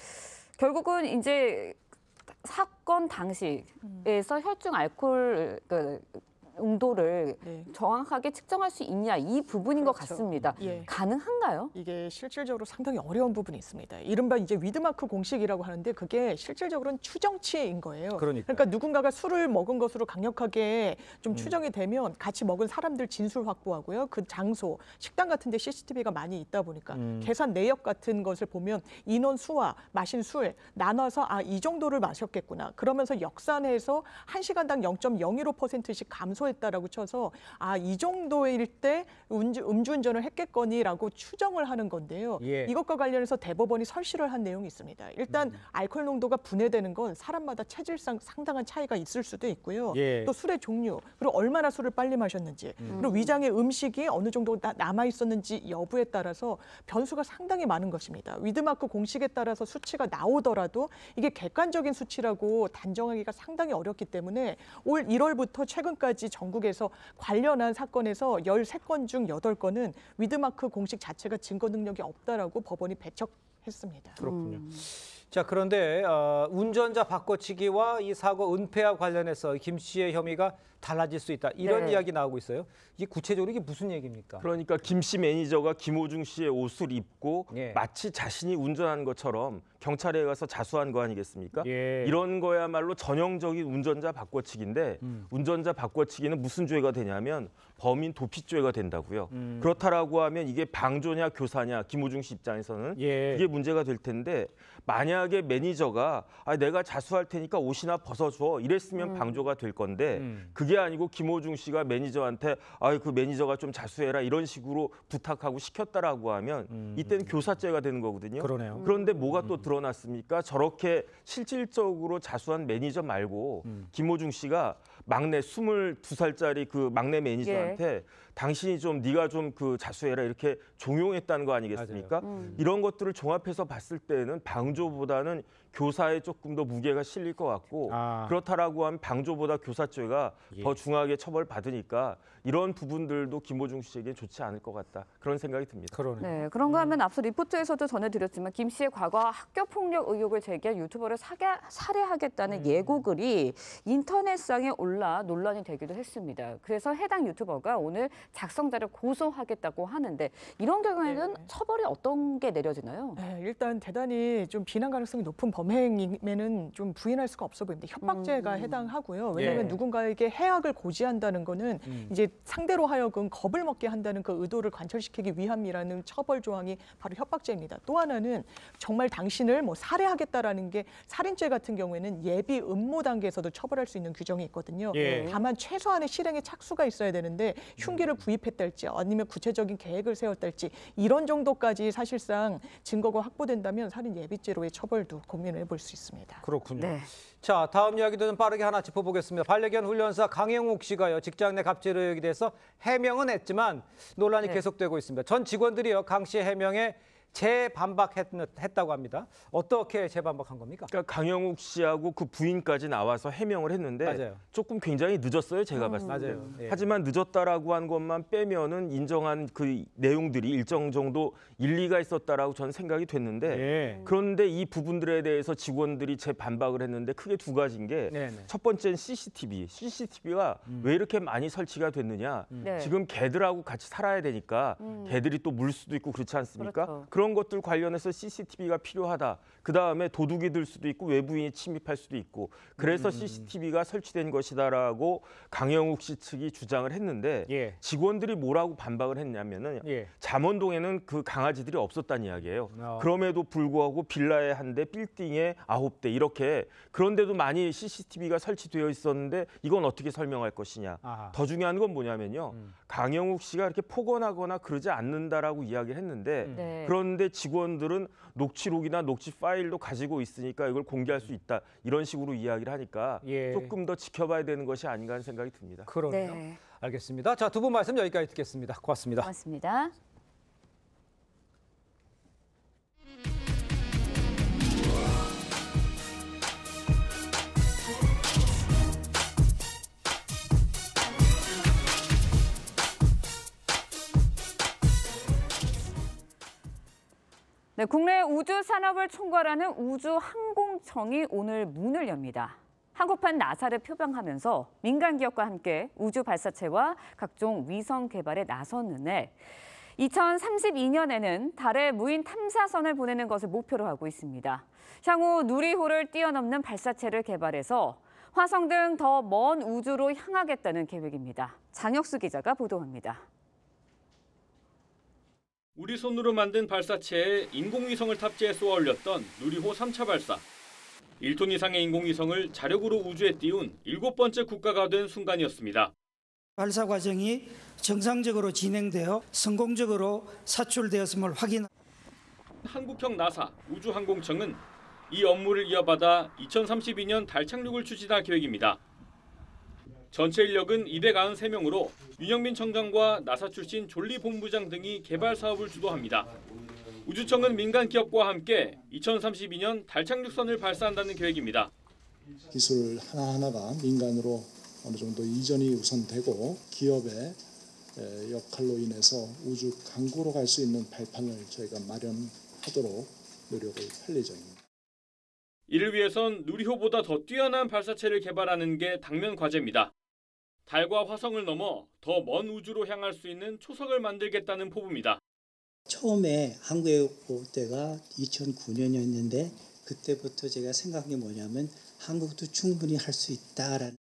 결국은 이제 사건 당시에서 혈중 알코올 응도를 정확하게 측정할 수 있냐 이 부분인 것 같습니다. 예. 가능한가요? 이게 실질적으로 상당히 어려운 부분이 있습니다. 이른바 이제 위드마크 공식이라고 하는데 그게 실질적으로는 추정치인 거예요. 그러니까 누군가가 술을 먹은 것으로 강력하게 좀 추정이 되면 같이 먹은 사람들 진술 확보하고요. 그 장소, 식당 같은 데 CCTV가 많이 있다 보니까 계산 내역 같은 것을 보면 인원 수와 마신 술 나눠서 이 정도를 마셨겠구나. 그러면서 역산해서 1시간당 0.015%씩 감소했다라고 쳐서 이 정도일 때 음주운전을 했겠거니라고 추정을 하는 건데요. 예. 이것과 관련해서 대법원이 설시를 한 내용이 있습니다. 일단 알코올 농도가 분해되는 건 사람마다 체질상 상당한 차이가 있을 수도 있고요. 예. 또 술의 종류, 그리고 얼마나 술을 빨리 마셨는지, 그리고 위장에 음식이 어느 정도 남아 있었는지 여부에 따라서 변수가 상당히 많은 것입니다. 위드마크 공식에 따라서 수치가 나오더라도 이게 객관적인 수치라고 단정하기가 상당히 어렵기 때문에 올 1월부터 최근까지 전국에서 관련한 사건에서 13건 중 8건은 위드마크 공식 자체가 증거 능력이 없다라고 법원이 배척했습니다. 그렇군요. 자, 그런데 운전자 바꿔치기와 이 사고 은폐와 관련해서 김 씨의 혐의가 달라질 수 있다. 이런 이야기 나오고 있어요. 이게 구체적으로 이게 무슨 얘기입니까? 그러니까 김 씨 매니저가 김호중 씨의 옷을 입고 예. 마치 자신이 운전한 것처럼 경찰에 가서 자수한 거 아니겠습니까? 예. 이런 거야말로 전형적인 운전자 바꿔치기인데 운전자 바꿔치기는 무슨 죄가 되냐면 범인 도피죄가 된다고요. 그렇다라고 하면 이게 방조냐 교사냐 김호중 씨 입장에서는 이게 문제가 될 텐데 만약에 매니저가 내가 자수할 테니까 옷이나 벗어줘 이랬으면 방조가 될 건데 그게 아니고 김호중 씨가 매니저한테 그 매니저가 좀 자수해라 이런 식으로 부탁하고 시켰다라고 하면 이때는 교사죄가 되는 거거든요. 그러네요. 그런데 뭐가 또 드러났습니까? 저렇게 실질적으로 자수한 매니저 말고 김호중 씨가 막내 22살짜리 그 막내 매니저한테 당신이 좀 네가 좀 그 자수해라 이렇게 종용했다는 거 아니겠습니까? 이런 것들을 종합해서 봤을 때는 방조보다는 교사에 조금 더 무게가 실릴 것 같고 그렇다라고 하면 방조보다 교사죄가 더 중하게 처벌받으니까 이런 부분들도 김호중 씨에게 좋지 않을 것 같다. 그런 생각이 듭니다. 네, 그런가 하면 앞서 리포트에서도 전해드렸지만 김 씨의 과거 학교폭력 의혹을 제기한 유튜버를 살해하겠다는 예고글이 인터넷상에 올라 논란이 되기도 했습니다. 그래서 해당 유튜버가 오늘 작성자를 고소하겠다고 하는데 이런 경우에는 처벌이 어떤 게 내려지나요? 일단 대단히 좀 비난 가능성이 높은 범행임에는 좀 부인할 수가 없어 보입니다. 협박죄가 해당하고요. 왜냐하면 누군가에게 해악을 고지한다는 거는 이제 상대로 하여금 겁을 먹게 한다는 그 의도를 관철시키기 위함이라는 처벌 조항이 바로 협박죄입니다. 또 하나는 정말 당신을 뭐 살해하겠다라는 게 살인죄 같은 경우에는 예비 음모 단계에서도 처벌할 수 있는 규정이 있거든요. 다만 최소한의 실행에 착수가 있어야 되는데 흉기를 구입했달지 아니면 구체적인 계획을 세웠달지 이런 정도까지 사실상 증거가 확보된다면 살인 예비죄로의 처벌도 고민을 해볼 수 있습니다. 그렇군요. 자, 다음 이야기도 좀 빠르게 하나 짚어보겠습니다. 반려견 훈련사 강영욱 씨가요, 직장 내 갑질 의혹에 대해서 해명은 했지만 논란이 계속되고 있습니다. 전 직원들이요, 강 씨의 해명에 재반박했다고 합니다. 어떻게 재반박한 겁니까? 그러니까 강영욱 씨하고 그 부인까지 나와서 해명을 했는데 맞아요. 조금 굉장히 늦었어요, 제가 봤을 때. 맞아요. 하지만 늦었다라고 한 것만 빼면은 인정한 그 내용들이 일정 정도 일리가 있었다라고 저는 생각이 됐는데 그런데 이 부분들에 대해서 직원들이 재반박을 했는데 크게 두 가지인 게 첫 번째는 CCTV가 왜 이렇게 많이 설치가 됐느냐. 지금 개들하고 같이 살아야 되니까 개들이 또 물 수도 있고 그렇지 않습니까? 그렇죠. 그런 것들 관련해서 CCTV가 필요하다. 그다음에 도둑이 들 수도 있고 외부인이 침입할 수도 있고 그래서 CCTV가 설치된 것이다라고 강영욱 씨 측이 주장을 했는데 직원들이 뭐라고 반박을 했냐면은 잠원동에는 그 강아지들이 없었다는 이야기예요. 그럼에도 불구하고 빌라에 1대, 빌딩에 9대 이렇게 그런데도 많이 CCTV가 설치되어 있었는데 이건 어떻게 설명할 것이냐. 더 중요한 건 뭐냐면요. 강영욱 씨가 이렇게 폭언하거나 그러지 않는다라고 이야기를 했는데 그런데 직원들은 녹취록이나 녹취 파일도 가지고 있으니까 이걸 공개할 수 있다. 이런 식으로 이야기를 하니까 조금 더 지켜봐야 되는 것이 아닌가 하는 생각이 듭니다. 그러네요. 알겠습니다. 자, 두 분 말씀 여기까지 듣겠습니다. 고맙습니다. 고맙습니다. 네, 국내 우주 산업을 총괄하는 우주항공청이 오늘 문을 엽니다. 한국판 나사를 표방하면서 민간 기업과 함께 우주 발사체와 각종 위성 개발에 나서는 해 2032년에는 달에 무인 탐사선을 보내는 것을 목표로 하고 있습니다. 향후 누리호를 뛰어넘는 발사체를 개발해서 화성 등 더 먼 우주로 향하겠다는 계획입니다. 장혁수 기자가 보도합니다. 우리 손으로 만든 발사체에 인공위성을 탑재해 쏘아 올렸던 누리호 3차 발사. 1톤 이상의 인공위성을 자력으로 우주에 띄운 7번째 국가가 된 순간이었습니다. 발사 과정이 정상적으로 진행되어 성공적으로 사출되었음을 확인. 한국형 나사 우주항공청은 이 업무를 이어받아 2032년 달 착륙을 추진할 계획입니다. 전체 인력은 293명으로 윤영민 청장과 나사 출신 졸리 본부장 등이 개발 사업을 주도합니다. 우주청은 민간 기업과 함께 2032년 달 착륙선을 발사한다는 계획입니다. 기술 하나하나가 민간으로 어느 정도 이전이 우선되고 기업의 역할로 인해서 우주 강구로 갈 수 있는 발판을 저희가 마련하도록 노력을 할 예정입니다. 이를 위해선 누리호보다 더 뛰어난 발사체를 개발하는 게 당면 과제입니다. 달과 화성을 넘어 더 먼 우주로 향할 수 있는 초석을 만들겠다는 포부입니다. 처음에 한국에 올 때가 2009년이었는데 그때부터 제가 생각한 게 뭐냐면 한국도 충분히 할 수 있다라는.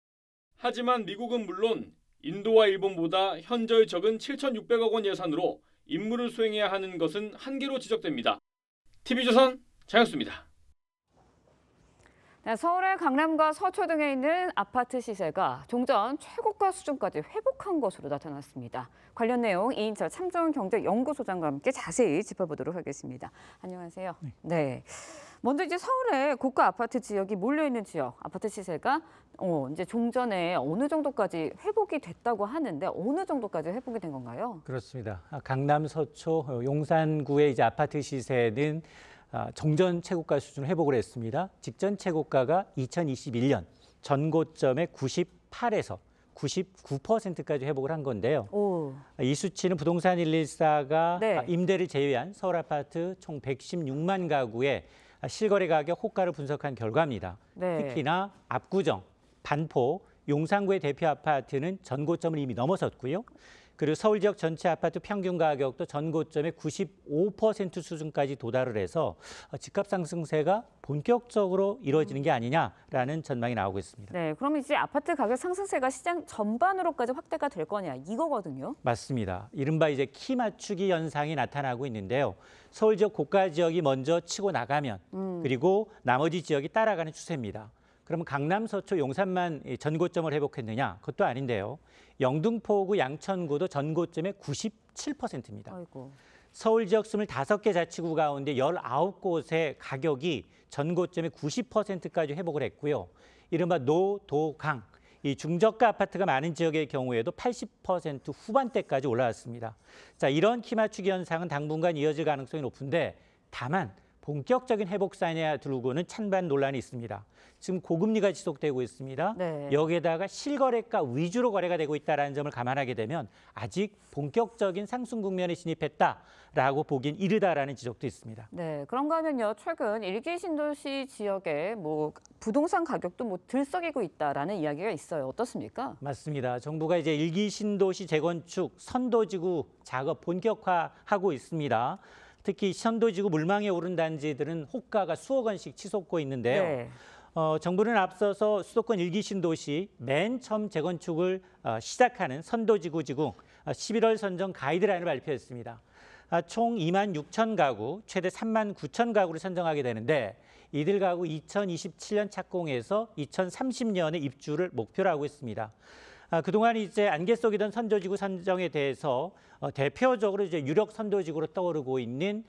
하지만 미국은 물론 인도와 일본보다 현저히 적은 7,600억 원 예산으로 임무를 수행해야 하는 것은 한계로 지적됩니다. TV조선 장혁수입니다. 네, 서울의 강남과 서초 등에 있는 아파트 시세가 종전 최고가 수준까지 회복한 것으로 나타났습니다. 관련 내용 이인철 참정경제연구소장과 함께 자세히 짚어보도록 하겠습니다. 안녕하세요. 네. 먼저 이제 서울에 고가 아파트 지역이 몰려있는 지역, 아파트 시세가 이제 종전에 어느 정도까지 회복이 됐다고 하는데 어느 정도까지 회복이 된 건가요? 그렇습니다. 강남, 서초, 용산구의 이제 아파트 시세는 정전 최고가 수준을 회복을 했습니다. 직전 최고가가 2021년 전고점의 98에서 99%까지 회복을 한 건데요. 이 수치는 부동산 114가 임대를 제외한 서울 아파트 총 116만 가구의 실거래 가격 호가를 분석한 결과입니다. 특히나 압구정, 반포, 용산구의 대표 아파트는 전고점을 이미 넘어섰고요. 그리고 서울 지역 전체 아파트 평균 가격도 전고점의 95% 수준까지 도달을 해서 집값 상승세가 본격적으로 이루어지는 게 아니냐라는 전망이 나오고 있습니다. 네, 그럼 이제 아파트 가격 상승세가 시장 전반으로까지 확대가 될 거냐 이거거든요. 맞습니다. 이른바 이제 키 맞추기 현상이 나타나고 있는데요. 서울 지역 고가 지역이 먼저 치고 나가면 그리고 나머지 지역이 따라가는 추세입니다. 그러면 강남, 서초, 용산만 전고점을 회복했느냐? 그것도 아닌데요. 영등포구, 양천구도 전고점의 97%입니다. 아이고. 서울 지역 25개 자치구 가운데 19곳의 가격이 전고점의 90%까지 회복을 했고요. 이른바 노, 도, 강, 이 중저가 아파트가 많은 지역의 경우에도 80% 후반대까지 올라왔습니다. 자, 이런 키 맞추기 현상은 당분간 이어질 가능성이 높은데 다만 본격적인 회복 사이에 두고는 찬반 논란이 있습니다. 지금 고금리가 지속되고 있습니다. 네. 여기에다가 실거래가 위주로 거래가 되고 있다는 점을 감안하게 되면 아직 본격적인 상승 국면에 진입했다라고 보긴 이르다라는 지적도 있습니다. 네, 그런가 하면요. 최근 일기 신도시 지역에 부동산 가격도 들썩이고 있다라는 이야기가 있어요. 어떻습니까? 맞습니다. 정부가 이제 일기 신도시 재건축 선도지구 작업 본격화하고 있습니다. 특히 선도지구 물망에 오른 단지들은 호가가 수억 원씩 치솟고 있는데요. 네. 정부는 앞서서 수도권 일기 신도시 맨 처음 재건축을 시작하는 선도지구 지구 11월 선정 가이드라인을 발표했습니다. 총 2만 6천 가구, 최대 3만 9천 가구를 선정하게 되는데 이들 가구 2027년 착공해서 2030년에 입주를 목표로 하고 있습니다. 그동안 이제 안개 속이던 선도지구 선정에 대해서 대표적으로 이제 유력 선도지구로 떠오르고 있는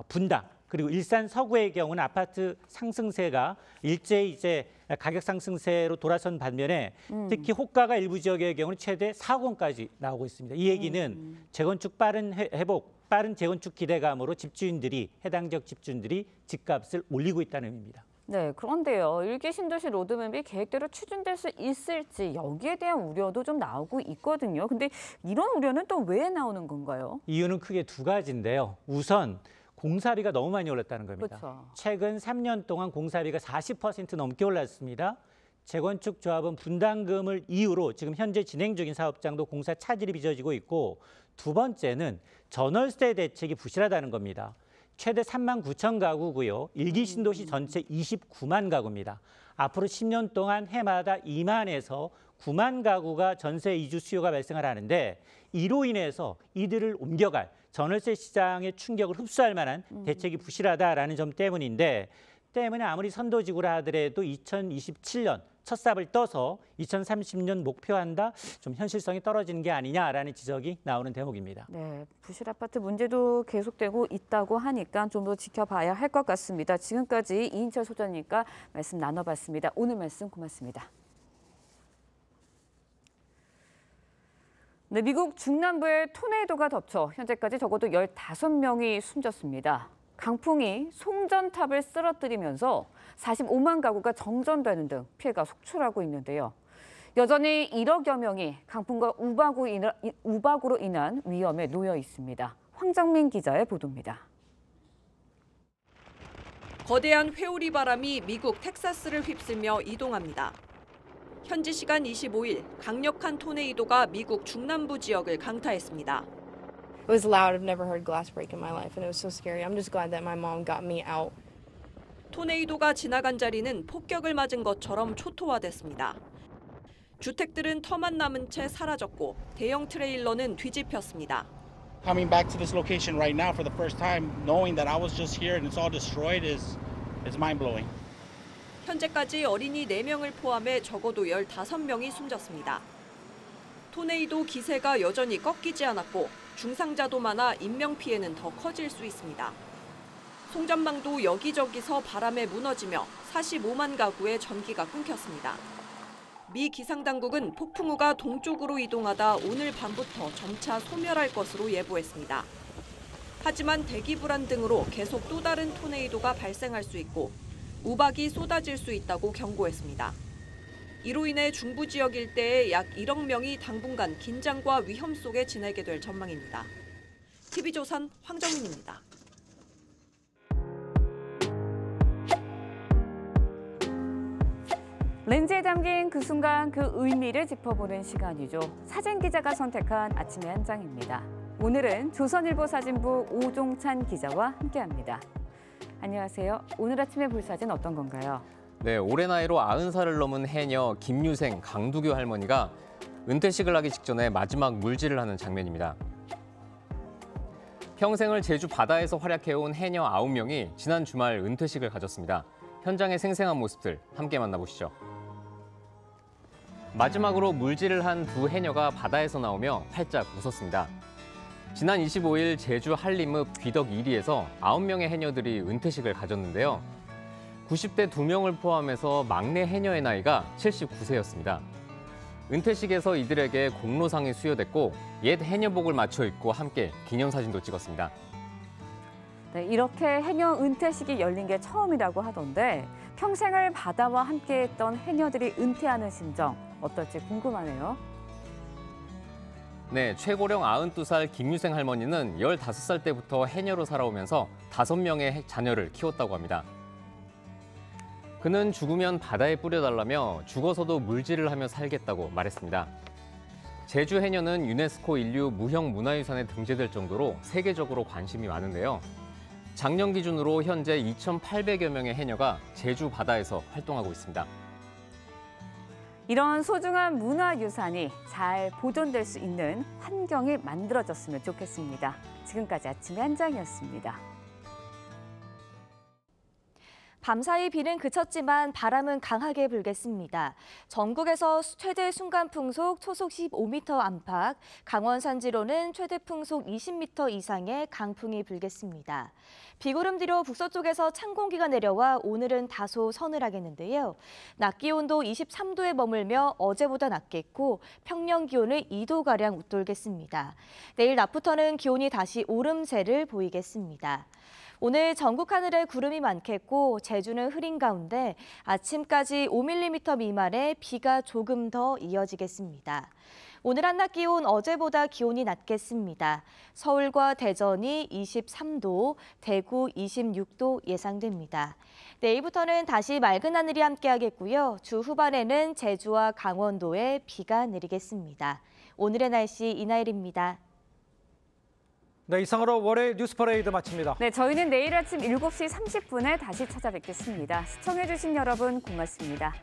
분당 그리고 일산 서구의 경우는 아파트 상승세가 일제히 이제 가격 상승세로 돌아선 반면에 특히 호가가 일부 지역의 경우는 최대 4억 원까지 나오고 있습니다. 이 얘기는 재건축 빠른 회복, 빠른 재건축 기대감으로 해당 지역 집주인들이 집값을 올리고 있다는 의미입니다. 네, 그런데요. 일기 신도시 로드맵이 계획대로 추진될 수 있을지 여기에 대한 우려도 좀 나오고 있거든요. 근데 이런 우려는 또 왜 나오는 건가요? 이유는 크게 두 가지인데요. 우선 공사비가 너무 많이 올랐다는 겁니다. 그렇죠. 최근 3년 동안 공사비가 40% 넘게 올랐습니다. 재건축 조합은 분담금을 이유로 지금 현재 진행 중인 사업장도 공사 차질이 빚어지고 있고 두 번째는 전월세 대책이 부실하다는 겁니다. 최대 3만 9천 가구고요. 일기 신도시 전체 29만 가구입니다. 앞으로 10년 동안 해마다 2만에서 9만 가구가 전세 이주 수요가 발생을 하는데 이로 인해서 이들을 옮겨갈 전월세 시장의 충격을 흡수할 만한 대책이 부실하다라는 점 때문에 아무리 선도지구라 하더라도 2027년 첫 삽을 떠서 2030년 목표한다? 좀 현실성이 떨어지는 게 아니냐라는 지적이 나오는 대목입니다. 네, 부실 아파트 문제도 계속되고 있다고 하니까 좀 더 지켜봐야 할 것 같습니다. 지금까지 이인철 소장님과 말씀 나눠봤습니다. 오늘 말씀 고맙습니다. 네, 미국 중남부의 토네이도가 덮쳐 현재까지 적어도 15명이 숨졌습니다. 강풍이 송전탑을 쓰러뜨리면서 45만 가구가 정전되는 등 피해가 속출하고 있는데요. 여전히 1억여 명이 강풍과 우박으로 인한 위험에 놓여 있습니다. 황정민 기자의 보도입니다. 거대한 회오리 바람이 미국 텍사스를 휩쓸며 이동합니다. 현지 시간 25일 강력한 토네이도가 미국 중남부 지역을 강타했습니다. It was loud. I've never heard glass break in my life, and it was so scary. I'm just glad that my mom got me out. 토네이도가 지나간 자리는 폭격을 맞은 것처럼 초토화됐습니다. 주택들은 터만 남은 채 사라졌고 대형 트레일러는 뒤집혔습니다. Coming back to this location right now for the first time, knowing that I was just here and it's all destroyed is mind-blowing. 현재까지 어린이 4명을 포함해 적어도 15명이 숨졌습니다. 토네이도 기세가 여전히 꺾이지 않았고 중상자도 많아 인명피해는 더 커질 수 있습니다. 송전망도 여기저기서 바람에 무너지며 45만 가구의 전기가 끊겼습니다. 미 기상당국은 폭풍우가 동쪽으로 이동하다 오늘 밤부터 점차 소멸할 것으로 예보했습니다. 하지만 대기 불안 등으로 계속 또 다른 토네이도가 발생할 수 있고 우박이 쏟아질 수 있다고 경고했습니다. 이로 인해 중부 지역 일대에 약 1억 명이 당분간 긴장과 위험 속에 지내게 될 전망입니다. TV조선 황정민입니다. 렌즈에 담긴 그 순간 그 의미를 짚어보는 시간이죠. 사진 기자가 선택한 아침의 한 장입니다. 오늘은 조선일보 사진부 오종찬 기자와 함께합니다. 안녕하세요. 오늘 아침에 볼 사진 어떤 건가요? 네, 올해 나이로 90살을 넘은 해녀 김유생, 강두교 할머니가 은퇴식을 하기 직전에 마지막 물질을 하는 장면입니다. 평생을 제주 바다에서 활약해온 해녀 9명이 지난 주말 은퇴식을 가졌습니다. 현장의 생생한 모습들 함께 만나보시죠. 마지막으로 물질을 한 두 해녀가 바다에서 나오며 활짝 웃었습니다. 지난 25일 제주 한림읍 귀덕 1리에서 9명의 해녀들이 은퇴식을 가졌는데요. 90대 2명을 포함해서 막내 해녀의 나이가 79세였습니다. 은퇴식에서 이들에게 공로상이 수여됐고 옛 해녀복을 맞춰 입고 함께 기념사진도 찍었습니다. 네, 이렇게 해녀 은퇴식이 열린 게 처음이라고 하던데 평생을 바다와 함께했던 해녀들이 은퇴하는 심정 어떨지 궁금하네요. 네, 최고령 92살 김유생 할머니는 15살 때부터 해녀로 살아오면서 5명의 자녀를 키웠다고 합니다. 그는 죽으면 바다에 뿌려달라며 죽어서도 물질을 하며 살겠다고 말했습니다. 제주 해녀는 유네스코 인류 무형 문화유산에 등재될 정도로 세계적으로 관심이 많은데요. 작년 기준으로 현재 2,800여 명의 해녀가 제주 바다에서 활동하고 있습니다. 이런 소중한 문화유산이 잘 보존될 수 있는 환경이 만들어졌으면 좋겠습니다. 지금까지 아침의 한 장이었습니다. 밤사이 비는 그쳤지만 바람은 강하게 불겠습니다. 전국에서 최대 순간 풍속 초속 15m 안팎, 강원 산지로는 최대 풍속 20m 이상의 강풍이 불겠습니다. 비구름 뒤로 북서쪽에서 찬 공기가 내려와 오늘은 다소 서늘하겠는데요. 낮 기온도 23도에 머물며 어제보다 낮겠고 평년 기온을 2도가량 웃돌겠습니다. 내일 낮부터는 기온이 다시 오름세를 보이겠습니다. 오늘 전국 하늘에 구름이 많겠고 제주는 흐린 가운데 아침까지 5mm 미만의 비가 조금 더 이어지겠습니다. 오늘 한낮 기온 어제보다 기온이 낮겠습니다. 서울과 대전이 23도, 대구 26도 예상됩니다. 내일부터는 다시 맑은 하늘이 함께하겠고요. 주 후반에는 제주와 강원도에 비가 내리겠습니다. 오늘의 날씨 이나일입니다. 네, 이상으로 월요일 뉴스 퍼레이드 마칩니다. 네, 저희는 내일 아침 7시 30분에 다시 찾아뵙겠습니다. 시청해주신 여러분 고맙습니다.